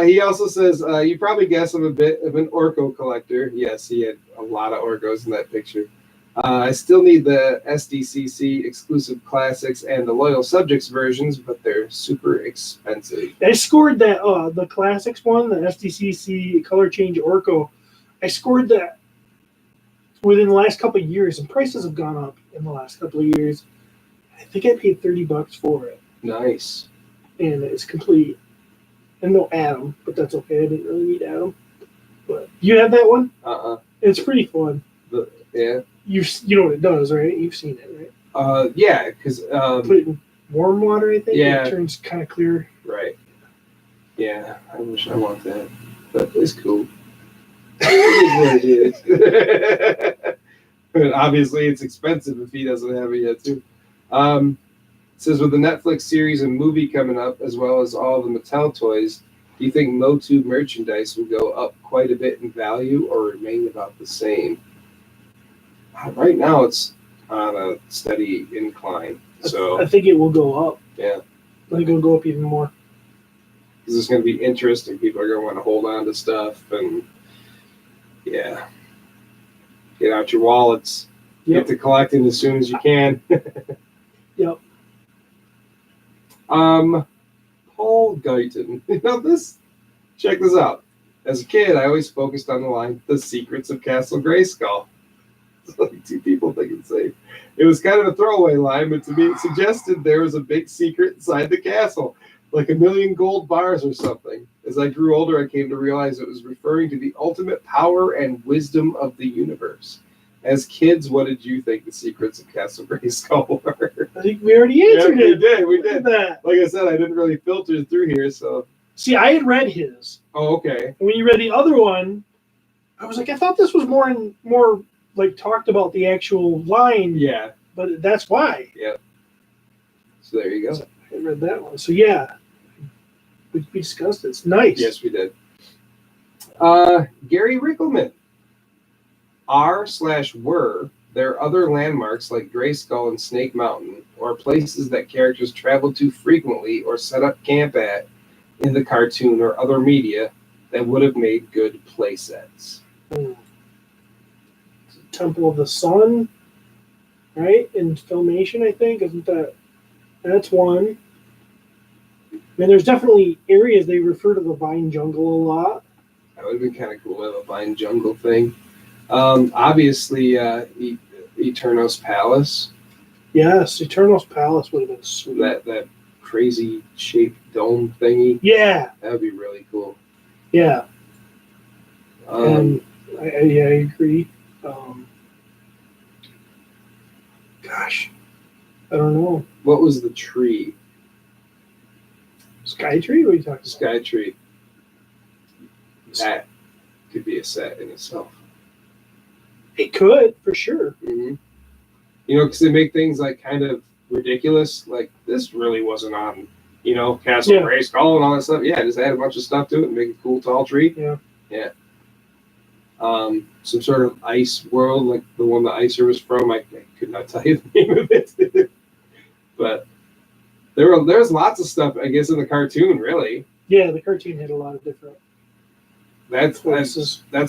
He also says, you probably guess I'm a bit of an Orko collector. Yes, he had a lot of Orkos in that picture. I still need the SDCC exclusive classics and the Loyal Subjects versions, but they're super expensive. I scored that, the classics one, the SDCC color change Orko. I scored that within the last couple of years, and prices have gone up in the last couple of years. I think I paid $30 for it. Nice. And it's complete. And no Adam, but that's okay. I didn't really need Adam. But you have that one? It's pretty fun. Yeah. You know what it does, right? You've seen it, right? Yeah, because put it in warm water, I think. Yeah. It turns kind of clear. Right. Yeah, I wish I want that, but it's cool. It is what it is. But obviously, it's expensive if he doesn't have it yet, too. It says, with the Netflix series and movie coming up, as well as all the Mattel toys, do you think Motu merchandise will go up quite a bit in value or remain about the same? Right now, it's on a steady incline. So I think it will go up. Yeah. I think it'll go up even more. because there's going to be interest and people are going to want to hold on to stuff. And yeah, get out your wallets. Yep. Get to collecting as soon as you can. Yep. Paul Guyton. Check this out. As a kid, I always focused on the line, "The Secrets of Castle Grayskull." It's like two people thinking the same. It was kind of a throwaway line, but to me it suggested there was a big secret inside the castle, like 1,000,000 gold bars or something. As I grew older, I came to realize it was referring to the ultimate power and wisdom of the universe. As kids, what did you think the secrets of Castle Grayskull were? I think we already answered it. We did. That. Like I said, I didn't really filter through here, so. See, I had read his. Oh, okay. And when you read the other one, I was like, I thought this was more like talked about the actual line. Yeah. But that's why. Yeah. So there you go. So I read that one. So yeah, we discussed it. It's nice. Yes, we did. Gary Rickelman. Were there other landmarks like Grayskull and Snake Mountain, or places that characters traveled to frequently or set up camp at in the cartoon or other media that would have made good play sets? Temple of the Sun, right? In Filmation, I think. Isn't that's one. I mean, there's definitely areas they refer to the Vine Jungle a lot. That would have been kind of cool to have a Vine Jungle thing. Obviously, Eternos Palace. Yes, Eternos Palace would have been sweet. That crazy shaped dome thingy. Yeah. That would be really cool. Yeah. I agree. Gosh, I don't know. What was the tree? Sky Tree? What are you talking about? Sky Tree. That could be a set in itself. It could, for sure. Mm-hmm. You know, because they make things like kind of ridiculous. Like this really wasn't on, Castle Grayskull and all that stuff. Yeah, just add a bunch of stuff to it and make a cool tall tree. Yeah. Yeah. Some sort of ice world, like the one the Icer was from. I could not tell you the name of it. But there's lots of stuff, I guess, in the cartoon, really. Yeah, the cartoon had a lot of different. That's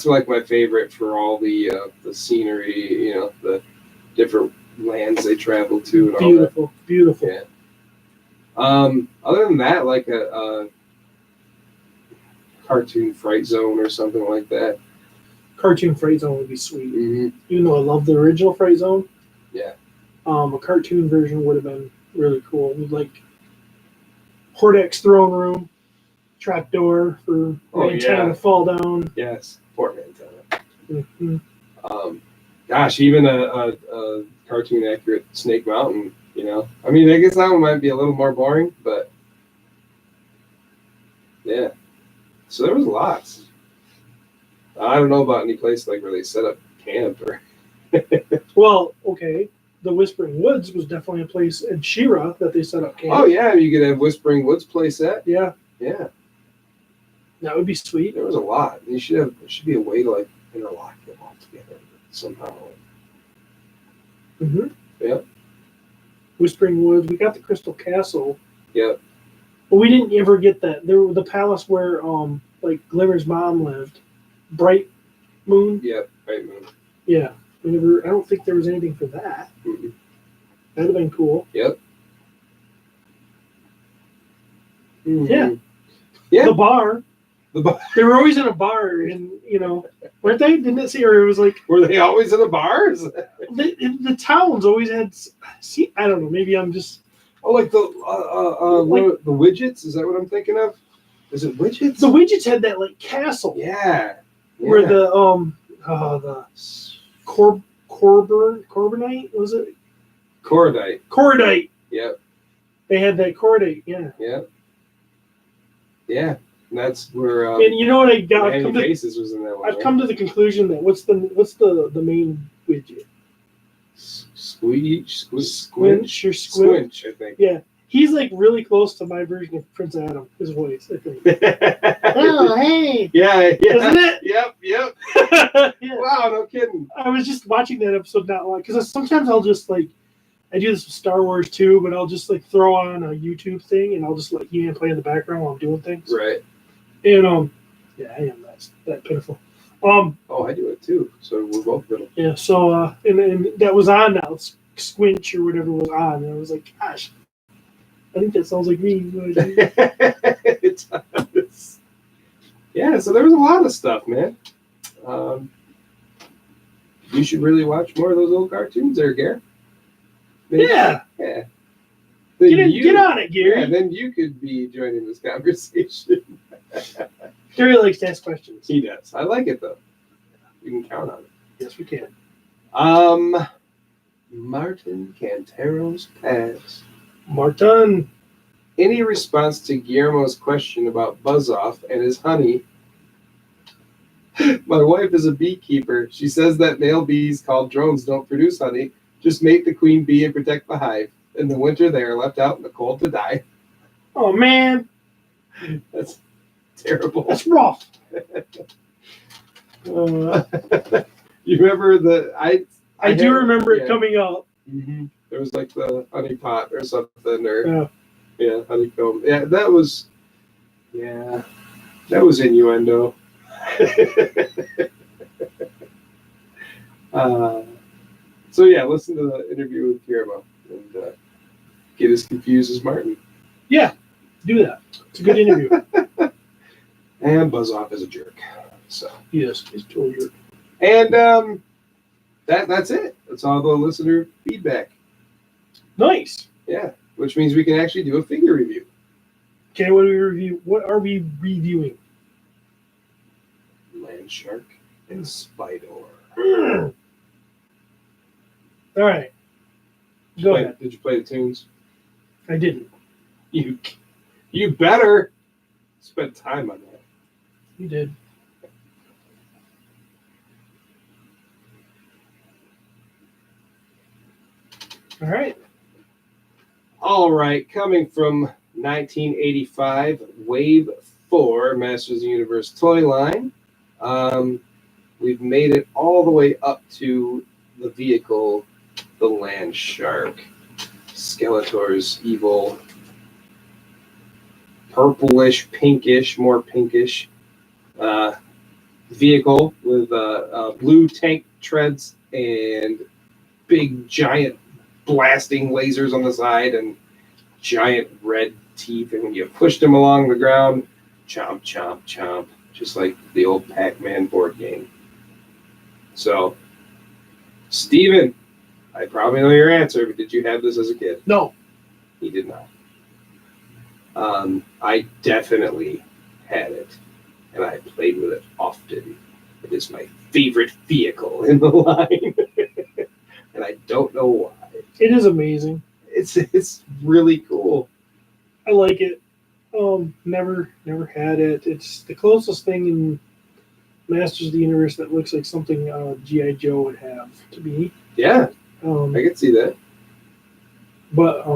like my favorite for all the scenery, the different lands they travel to and all that. Beautiful. Yeah. Other than that, like a cartoon Fright Zone or something like that. Cartoon Fright Zone would be sweet. Mm-hmm. Even though I love the original Fright Zone. Yeah. A cartoon version would have been really cool. With like Hordak's throne room, trapdoor for Mantenna to fall down. Yes, poor Mantenna. Mm-hmm. Gosh, even a cartoon accurate Snake Mountain. I mean, I guess that one might be a little more boring, but yeah. So there was lots. I don't know about any place like where they set up camp or. Well, okay. The Whispering Woods was definitely a place in She-Ra that they set up camp. Oh yeah, you could have Whispering Woods play set. Yeah. Yeah. That would be sweet. There was a lot. There should be a way to like interlock them all together somehow. Mm-hmm. Yep. Whispering Woods. We got the Crystal Castle. Yep. But we didn't ever get that. There was the palace where like Glimmer's mom lived. Bright Moon. Yep. Bright Moon. Yeah. I don't think there was anything for that. Mm-hmm. That'd have been cool. Yep. Mm-hmm. Yeah. Yeah. The bar. They were always in a bar, and weren't they? Didn't it say? Or it was like. Were they always in the bars? The towns always had. See, I don't know. Maybe I'm just. Oh, like the the widgets? Is that what I'm thinking of? Is it widgets? The widgets had that like castle. Yeah. Where the Corbinite was it? Cordite. Yep. They had that Cordite. Yeah. Yep. Yeah. And that's where. And you know what I got? Faces was in that one. I've come to the conclusion that what's the main widget? Squinch, I think. Yeah, he's like really close to my version of Prince Adam. His voice, I think. Oh, hey. Yeah. Isn't it? Yep. Yeah. Wow, no kidding. I was just watching that episode not long because sometimes I'll just like I do this with Star Wars too, but I'll just like throw on a YouTube thing and I'll just let He-Man play in the background while I'm doing things. Right. And yeah, I am that pitiful. Oh, I do it too. So we're both good. Yeah. So and that was on now. Squinch or whatever was on, and I was like, gosh, I think that sounds like me. It does. Yeah. So there was a lot of stuff, man. You should really watch more of those old cartoons there, Gare. Yeah. Yeah. Get on it, Gary. Yeah, then you could be joining this conversation. Gary likes to ask questions. He does. I like it though. We can count on it. Yes, we can. Martin Cantero's Pass. Martin. Any response to Guillermo's question about Buzz-Off and his honey? My wife is a beekeeper. She says that male bees called drones don't produce honey. Just mate the queen bee and protect the hive. In the winter, they are left out in the cold to die. Oh, man. That's terrible. That's rough. You remember I do remember it coming up. Mm-hmm. There was like the honey pot or something, or honeycomb. Yeah, that was innuendo. So yeah, listen to the interview with Guillermo and get as confused as Martin. Yeah, do that. It's a good interview. And Buzz-Off is a jerk. So yes, he's a total jerk. And that's it. That's all the listener feedback. Nice. Yeah, which means we can actually do a figure review. Okay, what do we review? What are we reviewing? Land Shark and Spider. All right. Go ahead. Did you play the tunes? I didn't. You better spend time on that. You did. All right. Coming from 1985, Wave 4 Masters of the Universe toy line. We've made it all the way up to the vehicle, the Land Shark. Skeletor's evil, purplish, pinkish, more pinkish vehicle with blue tank treads and big, giant blasting lasers on the side and giant red teeth. And when you pushed him along the ground, chomp, chomp, chomp, just like the old Pac-Man board game. So, Steven, I probably know your answer, but did you have this as a kid? No. He did not. I definitely had it, and I played with it often. It is my favorite vehicle in the line, and I don't know why. It is amazing. It's really cool. I like it. Never had it. It's the closest thing in Masters of the Universe that looks like something G.I. Joe would have to me. Yeah, I can see that. But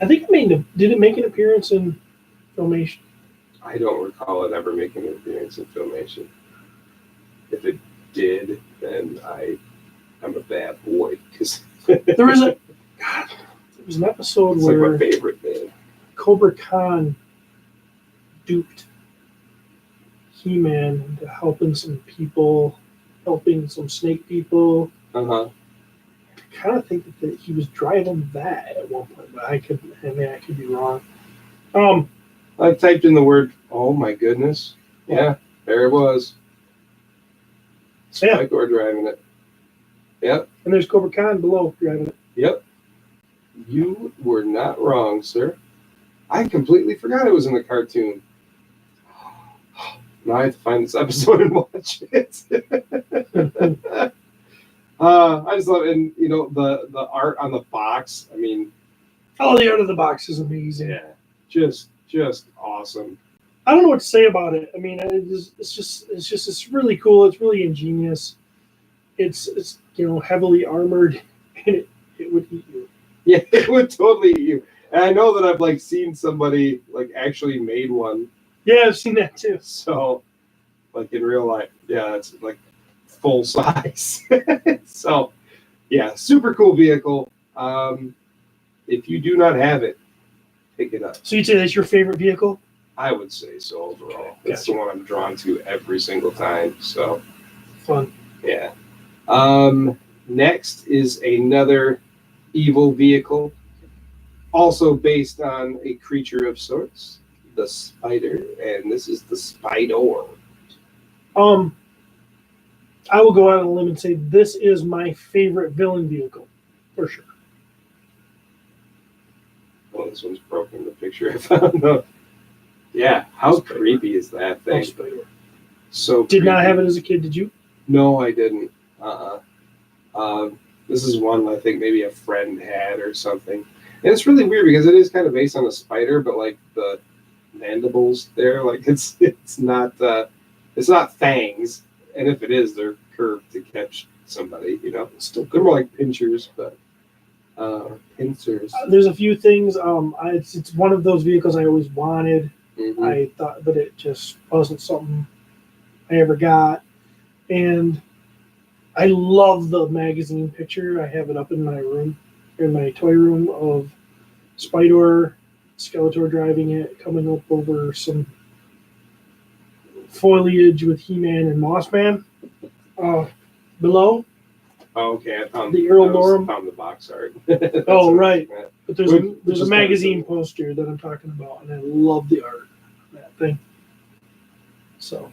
I think did it make an appearance in Filmation? I don't recall it ever making an appearance in Filmation. If it did, then I'm a bad boy. Because there was an episode it's where like my favorite, man. Cobra Khan duped He-Man into helping some snake people. Uh-huh. I kind of think that he was driving that at one point, but I could be wrong. I typed in the word, oh my goodness. Yeah, there it was. Spikor driving it. Yep. And there's Cobra Khan below driving it. Yep. You were not wrong, sir. I completely forgot it was in the cartoon. Now I have to find this episode and watch it. I just love it. And, the art on the box, I mean... Oh, the art of the box is amazing. Yeah. Just awesome. I don't know what to say about it. I mean, it's really cool. It's really ingenious. It's heavily armored, and it would eat you. Yeah, it would totally eat you. And I know that I've seen somebody actually made one. Yeah, I've seen that too. So, in real life, yeah, it's full size. So, Yeah, super cool vehicle. If you do not have it, pick it up. So you'd say that's your favorite vehicle? I would say so overall. Okay, It's the one I'm drawn to every single time. So fun. yeah. Next is another evil vehicle, also based on a creature of sorts, the spider, and this is the Spider. I will go out on a limb and say this is my favorite villain vehicle, for sure. Well, this one's broken. The picture I found. Yeah, how Spider. creepy is that Oh, thing? Spider. So Did not creepy. have it as a kid, did you? No, I didn't. This is one I think maybe a friend had or something. And it's really weird because it is kind of based on a spider, but like the mandibles there, like it's not fangs, and if it is, they're curved to catch somebody. You know, Still they're more like pinchers, but pincers. There's a few things. It's one of those vehicles I always wanted. Mhm. I thought, but it just wasn't something I ever got. And I love the magazine picture. I have it up in my room, in my toy room, of Spider, Skeletor driving it, coming up over some foliage with He-Man and Mossman. Below, Oh, okay, I found The Earl Norem. found the box art. Oh, right. That's but Which there's is a kinda magazine cool. poster that I'm talking about, and I love the art of that thing. So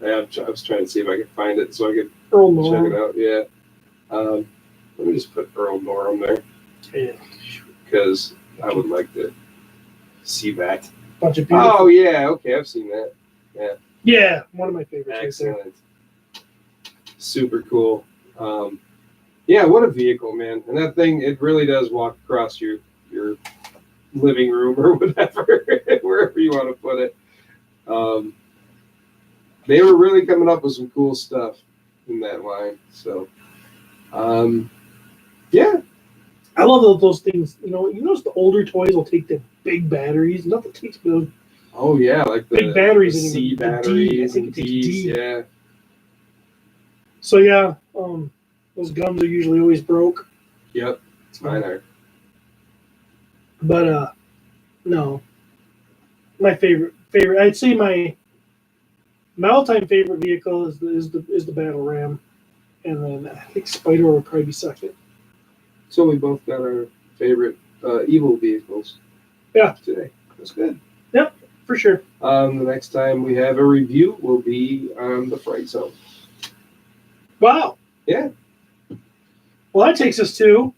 Yeah, I was trying to see if I could find it so I could Earl check it Norem, out. Yeah. Let me just put Earl Norem there yeah, because I would like to see that. bunch of beautiful. Oh yeah, okay, I've seen that. Yeah, one of my favorites. Right there. Excellent. Super cool. Yeah, what a vehicle, man. And that thing, it really does walk across your living room or whatever, wherever you want to put it. They were really coming up with some cool stuff in that line. So, yeah. I love those things. You notice the older toys will take the big batteries. Nothing takes the Oh yeah, like the big batteries the C anymore. The D, I batteries think and it takes Ds. D. Yeah. So yeah, those guns are usually always broke. Yep. Mine are. But no, my favorite. I'd say my all-time favorite vehicle is the Battle Ram, and then I think Spider would probably be second. So we both got our favorite evil vehicles. Yeah. Today. That's good. Yep, for sure. The next time we have a review will be on the Fright Zone. Wow. Yeah. Well, that takes us to.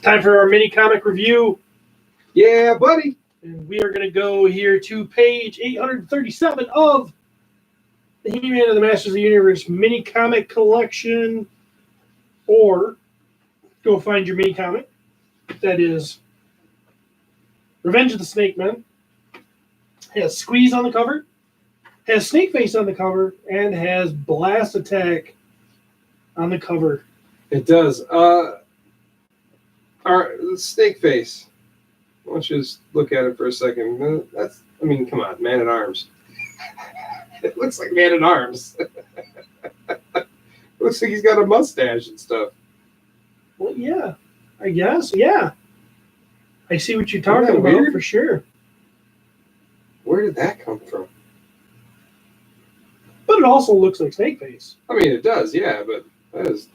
Time for our mini comic review. Yeah, buddy. And we are going to go here to page 837 of the He-Man and the Masters of the Universe mini comic collection. Or go find your mini comic. That is Revenge of the Snake Men. Has Squeeze on the cover. Has Snake Face on the cover. And has Blast Attack on the cover. It does. Our Snake Face. Why don't you just look at it for a second? Come on, Man at Arms. It looks like Man at Arms. Looks like he's got a mustache and stuff. Well, yeah. I guess, yeah. I see what you're talking about, weird? for sure. Where did that come from? But it also looks like Snake Face. I mean, it does, yeah, but that is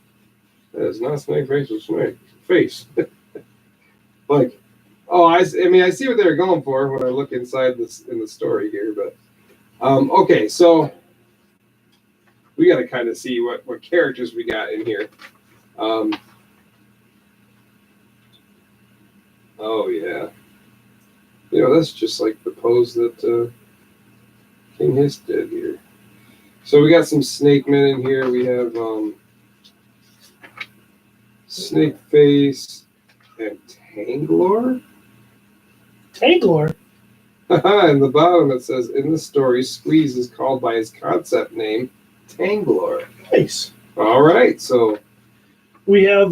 not Snake Face with Snake Face. Like, I see what they're going for when I look inside this in the story here, but okay, so we got to kind of see what characters we got in here. Oh yeah, that's just like the pose that King Hiss did here. So we got some Snake Men in here. We have Snake Face and Tanglor. Tanglor? In the bottom it says, in the story, Squeeze is called by his concept name, Tanglor. Nice. All right, so we have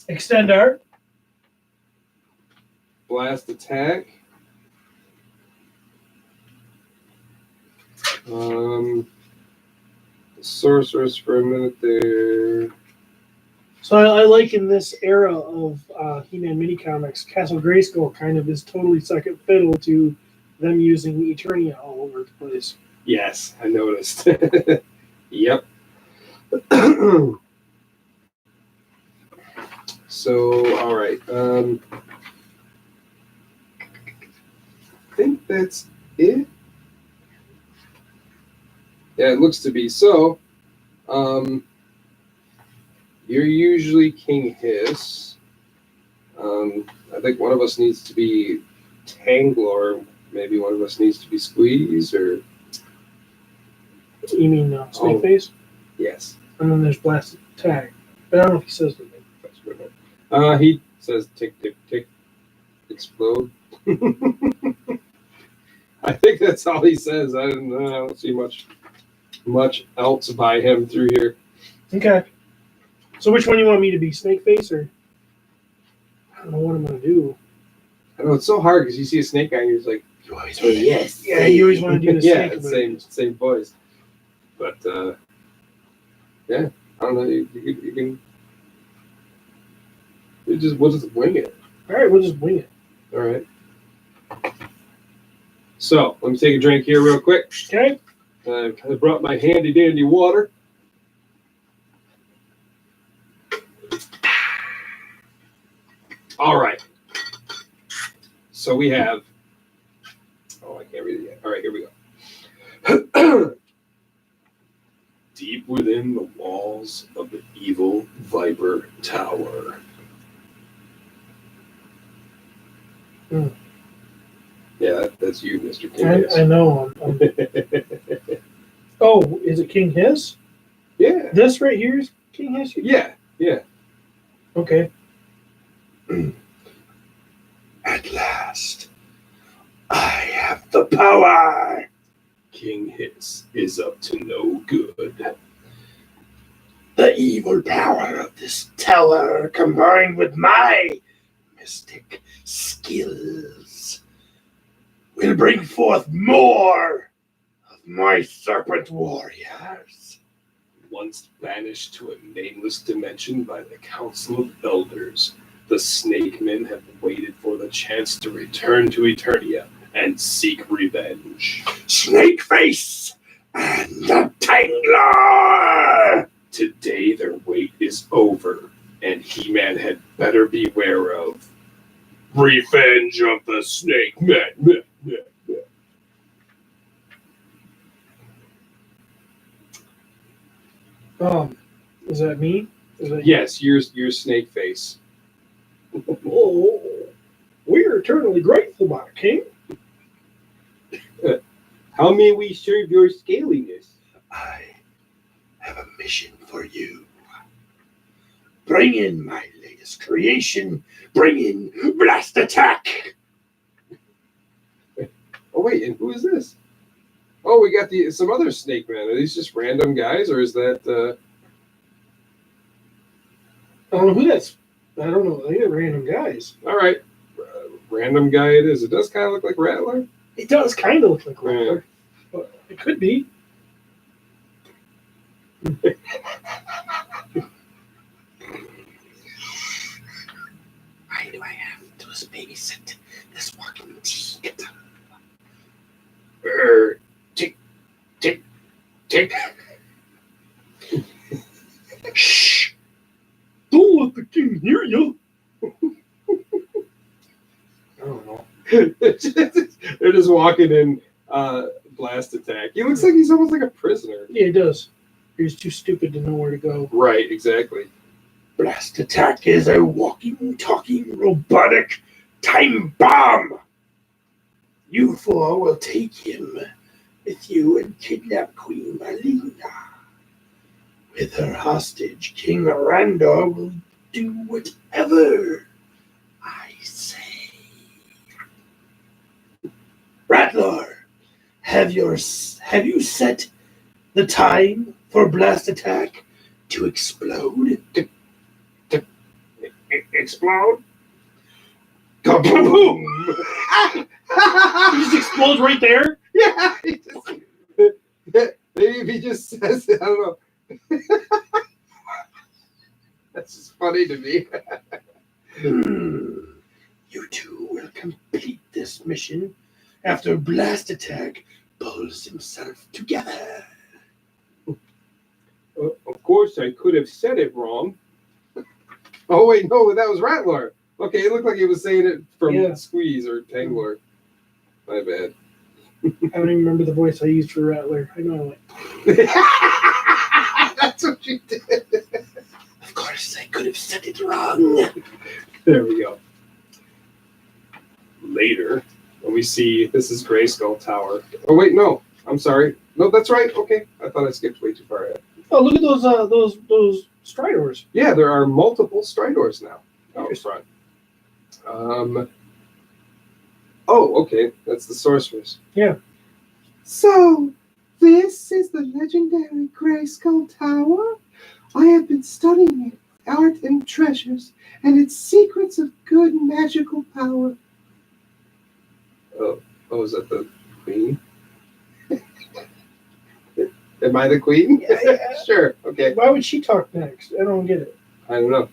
Extendar. Blast Attack. Sorceress for a minute there. So I like in this era of He-Man mini comics, Castle Grayskull kind of is totally second fiddle to them using Eternia all over the place. Yes, I noticed. Yep. So, all right. I think that's it. Yeah, it looks to be so. You're usually King Hiss. I think one of us needs to be Tanglor. Maybe one of us needs to be Squeeze, or You mean Snake Face? yes. And then there's Blasted Tag. But I don't know if he says anything. That's good. He says tick, tick, tick, explode. I think that's all he says. I don't see much else by him through here. Okay. So which one do you want me to be? Snake Face or? I don't know what I'm going to do. I know it's so hard because you see a snake guy and you're just like, you always want to, yes. Yeah, you always want to do the yeah, snake. same voice. But, yeah, I don't know. You can. We'll just wing it. All right, we'll just wing it. All right. So, let me take a drink here real quick. Okay. I brought my handy dandy water. All right. So we have. Oh, I can't read it yet. All right, here we go. Deep within the walls of the evil Viper Tower. Mm. Yeah, that's you, Mr. King. I know. Oh, is it King Hiss? Yeah. This right here is King Hiss? Yeah. Okay. At last, I have the power. King Hiss is up to no good. The evil power of this tower combined with my mystic skills will bring forth more of my serpent warriors. Once banished to a nameless dimension by the Council of Elders, the Snake Men have waited for the chance to return to Eternia and seek revenge. Snake Face and the Tangler! Today their wait is over, and He-Man had better beware of Revenge of the Snake Men. Is that me? Is that Yes, you're Snake Face. Oh, we're eternally grateful, my king. How may we serve your scaliness? I have a mission for you. Bring in my latest creation. Bring in Blast Attack. Oh wait, and who is this? Oh, we got some other Snake Men. Are these just random guys, or is that? I don't know who that's. I don't know. They're random guys. All right, random guy it is. It does kind of look like Rattler. It does kind of look like Rattler, but it could be. Why do I have to babysit this walking teeth? Tick, tick, tick. Shh! Don't let the king hear you. I don't know. They're just walking in Blast Attack. He looks like he's almost like a prisoner. Yeah, it does. He's too stupid to know where to go. Right, exactly. Blast Attack is a walking, talking, robotic time bomb. You four will take him with you and kidnap Queen Malina. With her hostage, King Randor will do whatever I say. Rattler, have you set the time for Blast Attack to explode? Explode? Kaboom! He just explodes right there. Yeah. Maybe if he just says it, I don't know. That's just funny to me. You two will complete this mission after Blast Attack pulls himself together. Of course, I could have said it wrong. Oh, wait, no, that was Rattler. Okay, it looked like he was saying it from Squeeze or Tangler. My bad. I don't even remember the voice I used for Rattler. I know it. That's what you did. Of course, I could have said it wrong. There we go. Later, when we see this is Grayskull Tower. Oh wait, no, I'm sorry. No, that's right. Okay, I thought I skipped way too far ahead. Oh, look at those Stridors. Yeah, there are multiple Stridors now out front. Oh, okay, that's the sorceress. Yeah. So, this is the legendary Grayskull Tower. I have been studying it, art and treasures, and its secrets of good magical power. Oh, is that the queen? Am I the queen? Yeah. Sure, okay. Why would she talk next? I don't get it. I don't know.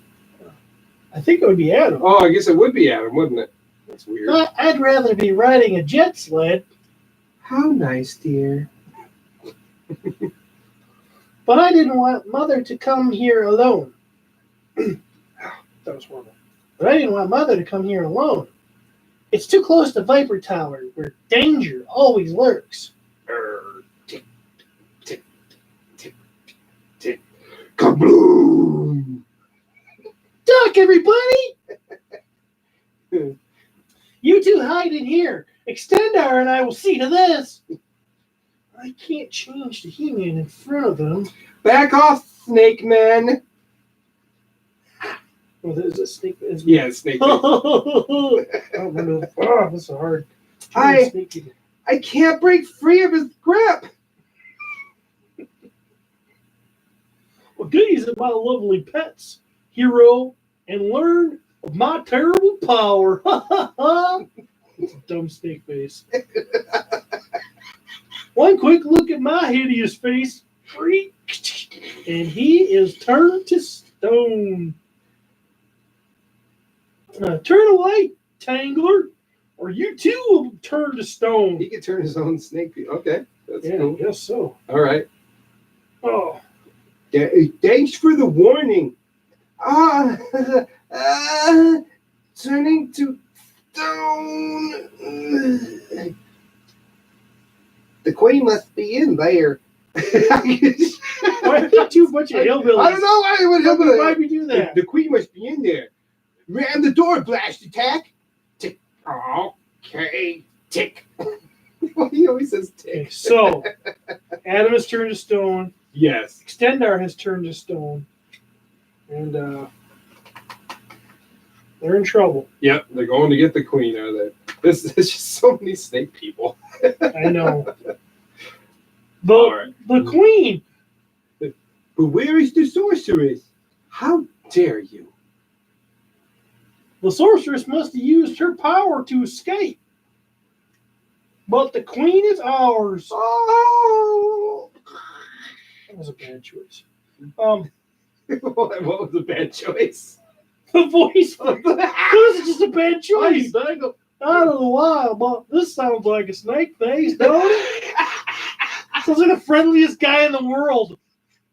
I think it would be Adam. Oh, I guess it would be Adam, wouldn't it? That's weird. I'd rather be riding a jet sled. How nice, dear. But I didn't want Mother to come here alone. That was horrible. But I didn't want Mother to come here alone. It's too close to Viper Tower, where danger always lurks. Tick, tick, tick, tick. Kabloom! Duck, everybody! You two hide in here. Extendar and I will see to this. I can't change the He-Man in front of them. Back off, Snake Man! Oh, there's a snake. Yeah, Snake Man. Oh, this is hard. I can't break free of his grip! Well, gaze at my lovely pets, hero, and learn of my terrible power. It's a dumb snake face. One quick look at my hideous face, freak, and he is turned to stone. Turn away, Tangler, or you too will turn to stone. He can turn his own snake. Okay, that's cool. I guess so. All right. Oh. Thanks for the warning. Turning to stone. The queen must be in there. Why are you too much of hillbillies? I don't know why they would hillbilly. Why would you do that? The queen must be in there. Ram the door, Blast Attack. Tick. Okay. Tick. He always says tick. Okay, so, Adam has turned to stone. Yes. Extendar has turned to stone. And they're in trouble. Yep, they're going to get the queen out of there. There's just so many snake people. I know. Right. The queen. But where is the sorceress? How dare you? The sorceress must have used her power to escape. But the queen is ours. Oh! That was a bad choice. What was a bad choice? The voice. That was just a bad choice. I don't know why, but this sounds like a snake face, don't it? Sounds like the friendliest guy in the world.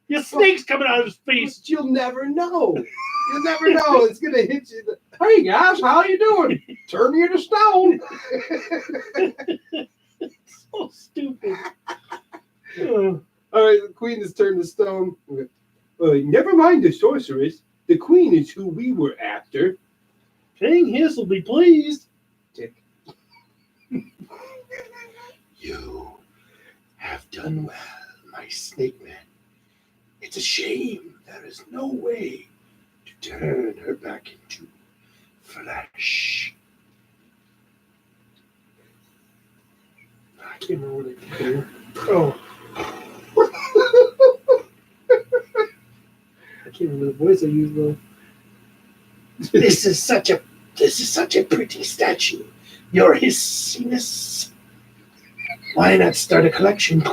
Your snake's coming out of his face. But you'll never know. You'll never know. It's gonna hit you. Hey guys, how you doing? Turn you to stone. So stupid. All right, the queen is turned to stone. Never mind the sorceress. The queen is who we were after. King Hiss will be pleased. Dick. You have done well, my snake man. It's a shame there is no way to turn her back into flesh. I can't remember what I can do. Oh. I can't remember the voice I used though. This is such a pretty statue. Your hissiness. Why not start a collection?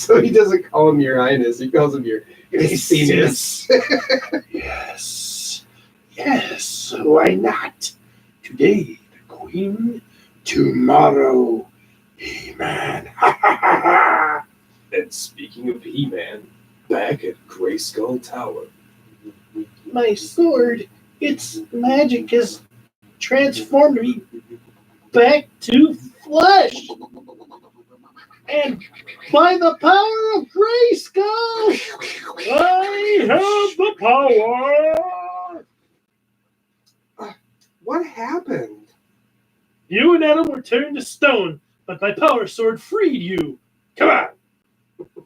So he doesn't call him Your Highness. He calls him Your Highness. Yes. Yes. Why not? Today, the Queen. Tomorrow, He-Man. And speaking of He-Man, back at Grayskull Tower. My sword, its magic has transformed me back to flesh. And by the power of Grayskull, I have the power. What happened? You and Adam were turned to stone, but my power sword freed you. Come on.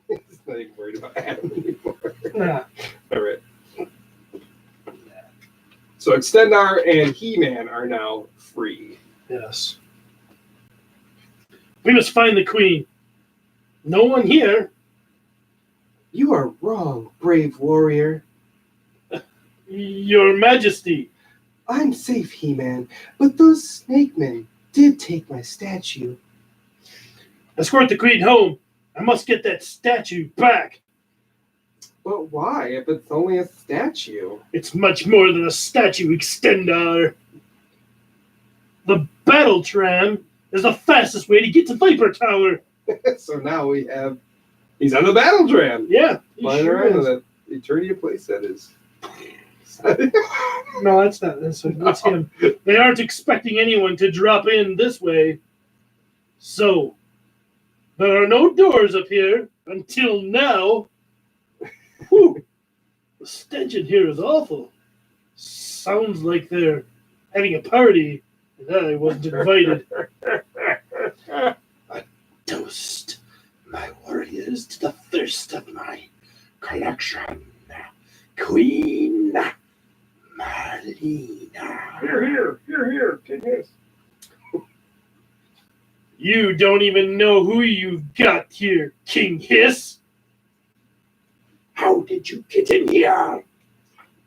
He's not even worried about Adam anymore. Nah. All right. So Extendar and He-Man are now free. Yes. We must find the queen. No one here. You are wrong, brave warrior. Your Majesty. I'm safe, He-Man, but those snake men did take my statue. Escort the queen home. I must get that statue back. But why, if it's only a statue? It's much more than a statue, Extendar. The battle tram is the fastest way to get to Viper Tower. So now we have... He's on the battle tram. Yeah. he Flying sure around in is. that Eternia place, that is. No, that's not. That's him. They aren't expecting anyone to drop in this way. So, there are no doors up here until now. Whew. The stench in here is awful. Sounds like they're having a party, and I wasn't invited. Toast my warriors to the first of my collection, Queen Marlena. Here, take this. You don't even know who you've got here, King Hiss. How did you get in here?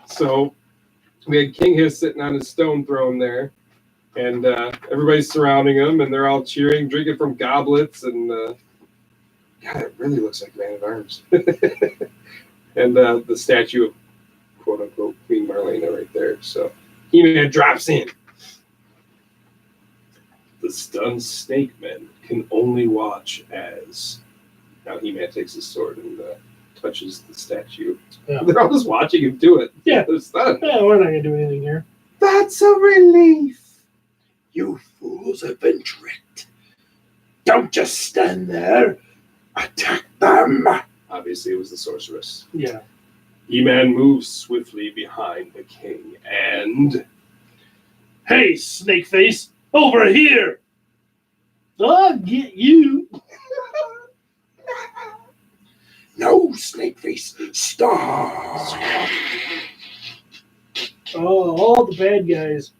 So, we had King Hiss sitting on his stone throne there, and everybody's surrounding him, and they're all cheering, drinking from goblets, and God, it really looks like Man at Arms. And the statue of quote-unquote Queen Marlena right there. So, He-Man drops in. The stunned snake men can only watch as... Now He-Man takes his sword and touches the statue. Yeah. They're all just watching him do it. Yeah. They're stunned. Yeah, we're not going to do anything here. That's a relief. You fools have been tricked. Don't just stand there. Attack them. Obviously, it was the sorceress. Yeah. He-Man moves swiftly behind the king and... Hey, Snakeface, over here! I'll get you. No, Snakeface, stop. Oh, all the bad guys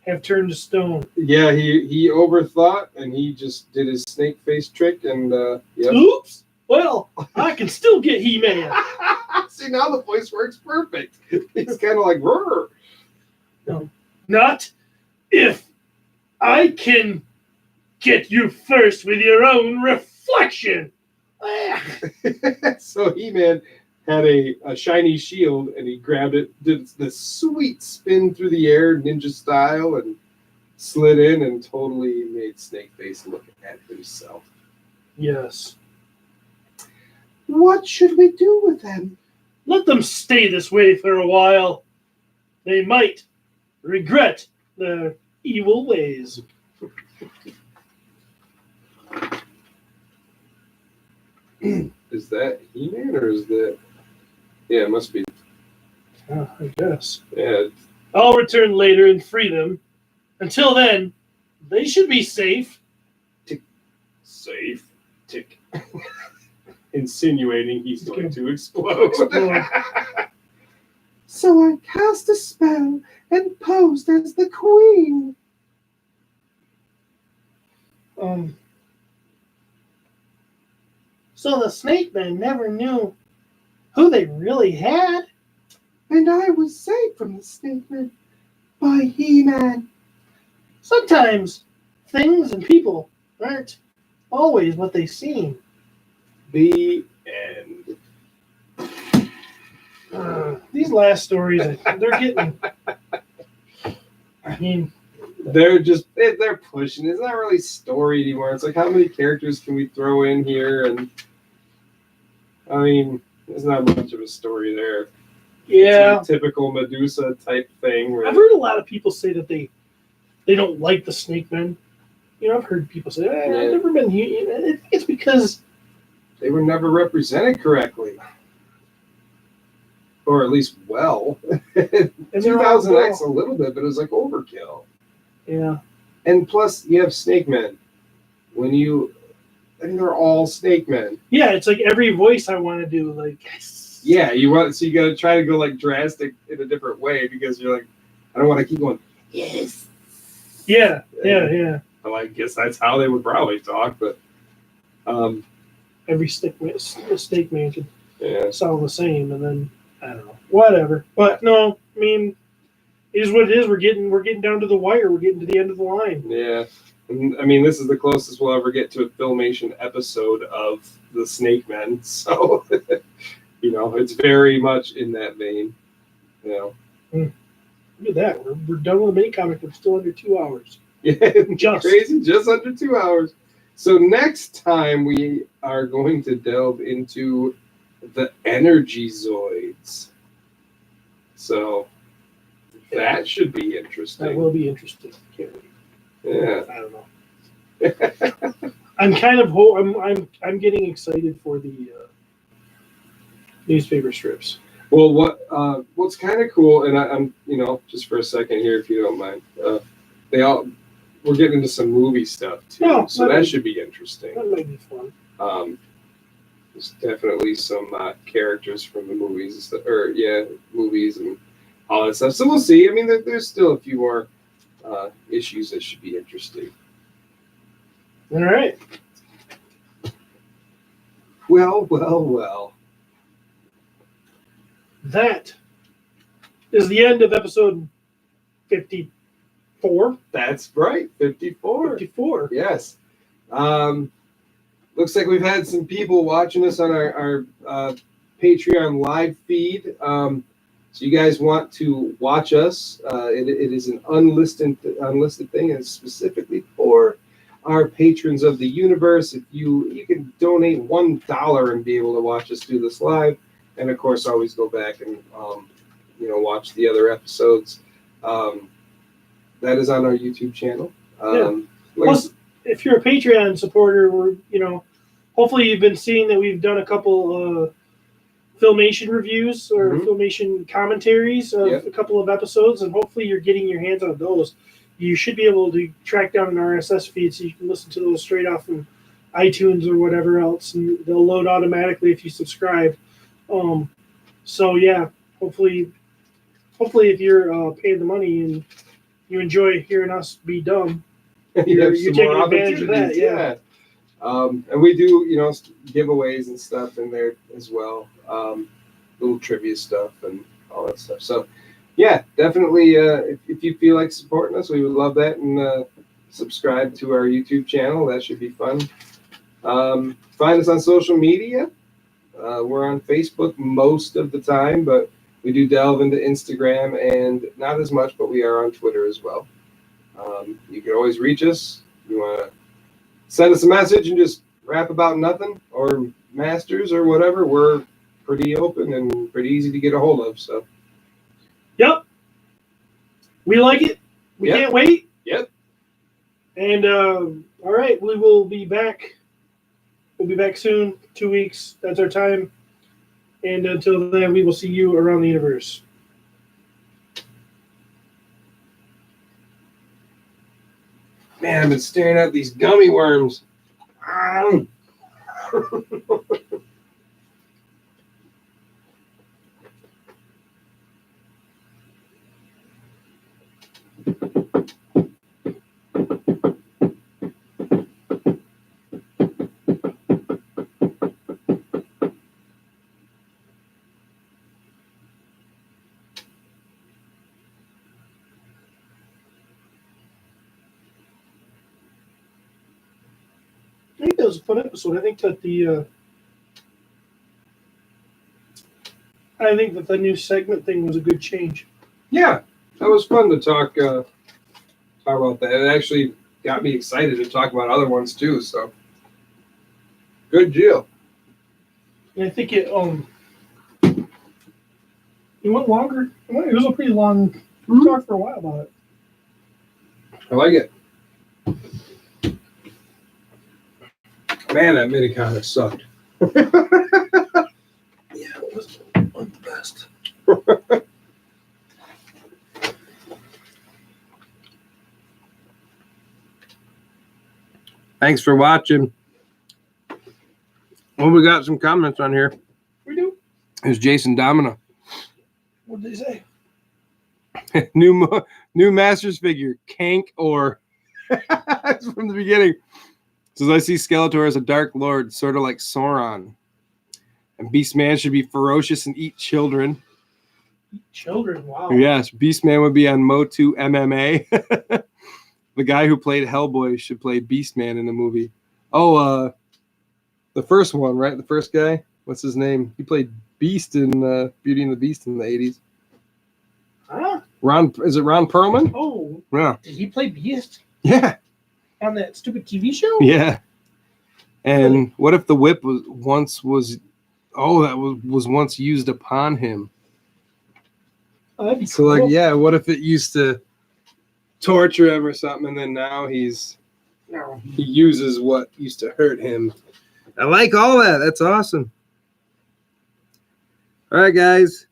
have turned to stone. Yeah, he overthought, and he just did his snake face trick, and yep. Oops! Well, I can still get He-Man. See, now the voice works perfect. He's kind of like, "Rrr." No, not if I can get you first with your own reflection. So He-Man had a shiny shield, and he grabbed it, did this sweet spin through the air, ninja style, and slid in and totally made Snakeface look at himself. Yes. What should we do with them? Let them stay this way for a while. They might regret their evil ways. Is that He-Man, or is that... Yeah, it must be. I guess. Yeah. I'll return later and free them. Until then, they should be safe. Safe. Tick. Insinuating he's going to explode. So I cast a spell and posed as the queen. So the snake men never knew who they really had. And I was saved from the snake man by He-Man. Sometimes things and people aren't always what they seem. The end. These last stories, they're getting. I mean, They're pushing. It's not really story anymore. It's like, how many characters can we throw in here? And I mean, there's not much of a story there. yeah, It's a typical Medusa type thing. Where I've heard a lot of people say that they don't like the Snake Men. You know, I've heard people say, I've never been. I think it's because they were never represented correctly. Or at least well. and they're all 2000X a little bit, but it was like overkill. Yeah. And plus, you have Snake Men. They're all Snake Men. Yeah, it's like every voice I want to do, like. Yeah, you got to try to go like drastic in a different way because you're like, I don't want to keep going, yes. Yeah. Well, I guess that's how they would probably talk, but. Every Snake Man can Yeah. sound the same, and then. I don't know. Whatever. But no, I mean, it is what it is. We're getting down to the wire. We're getting to the end of the line. Yeah. And, I mean, this is the closest we'll ever get to a Filmation episode of the Snake Men. So, it's very much in that vein. Look at that. We're done with the mini comic. We're still under 2 hours. Yeah, crazy. Just under 2 hours. So next time we are going to delve into the Energy Zoids. So that should be interesting. That will be interesting. Can't wait. Yeah. I don't know. I'm kind of I'm getting excited for the newspaper strips. Well, what's kind of cool, and I'm just for a second here, if you don't mind, we're getting into some movie stuff too, so that should be interesting. That might be fun. There's definitely some characters from the movies, movies and all that stuff. So we'll see. I mean, there's still a few more issues that should be interesting. All right. Well. That is the end of episode 54. That's right, 54. 54. Yes. Looks like we've had some people watching us on our Patreon live feed. So you guys want to watch us. It is an unlisted thing, and it's specifically for our patrons of the universe. If you can donate $1 and be able to watch us do this live, and of course always go back and watch the other episodes. That is on our YouTube channel. Plus, if you're a Patreon supporter, hopefully you've been seeing that we've done a couple Filmation reviews or Filmation commentaries of a couple of episodes, and hopefully you're getting your hands on those. You should be able to track down an RSS feed so you can listen to those straight off from iTunes or whatever else, and they'll load automatically if you subscribe. So yeah, hopefully if you're paying the money and you enjoy hearing us be dumb, you're taking advantage of that. Yeah. And we do, giveaways and stuff in there as well. Little trivia stuff and all that stuff. So, yeah, definitely. If you feel like supporting us, we would love that. And subscribe to our YouTube channel. That should be fun. Find us on social media. We're on Facebook most of the time, but we do delve into Instagram and not as much, but we are on Twitter as well. You can always reach us. You want to send us a message and just rap about nothing, or masters or whatever. We're pretty open and pretty easy to get a hold of. So, yep, we like it. We can't wait. Yep. And all right, we will be back. We'll be back soon. 2 weeks. That's our time. And until then, we will see you around the universe. Man, I've been staring at these gummy worms. I think that was a fun episode. I think that the I think that the new segment thing was a good change. Yeah, that was fun to talk about that. It actually got me excited to talk about other ones too. So good deal. And I think it went longer. It was a pretty long talk for a while about it. I like it. Man, that mini comic sucked. Yeah, it wasn't the best. Thanks for watching. Well, we got some comments on here. We do. There's Jason Domina. What did they say? new Masters figure, Kank or it's from the beginning. It says I see Skeletor as a Dark Lord, sort of like Sauron. And Beastman should be ferocious and eat children. Children, wow. Yes, Beastman would be on Motu MMA. The guy who played Hellboy should play Beastman in the movie. Oh, the first one, right? The first guy. What's his name? He played Beast in Beauty and the Beast in the 80s. Huh? Is it Ron Perlman? Oh, Yeah. did he play Beast Yeah. on that stupid TV show? Yeah. And what if the whip was once used upon him? Oh, that'd be So cool. like, yeah, what if it used to torture him or something, and then now he uses what used to hurt him. I like all that. That's awesome. All right, guys.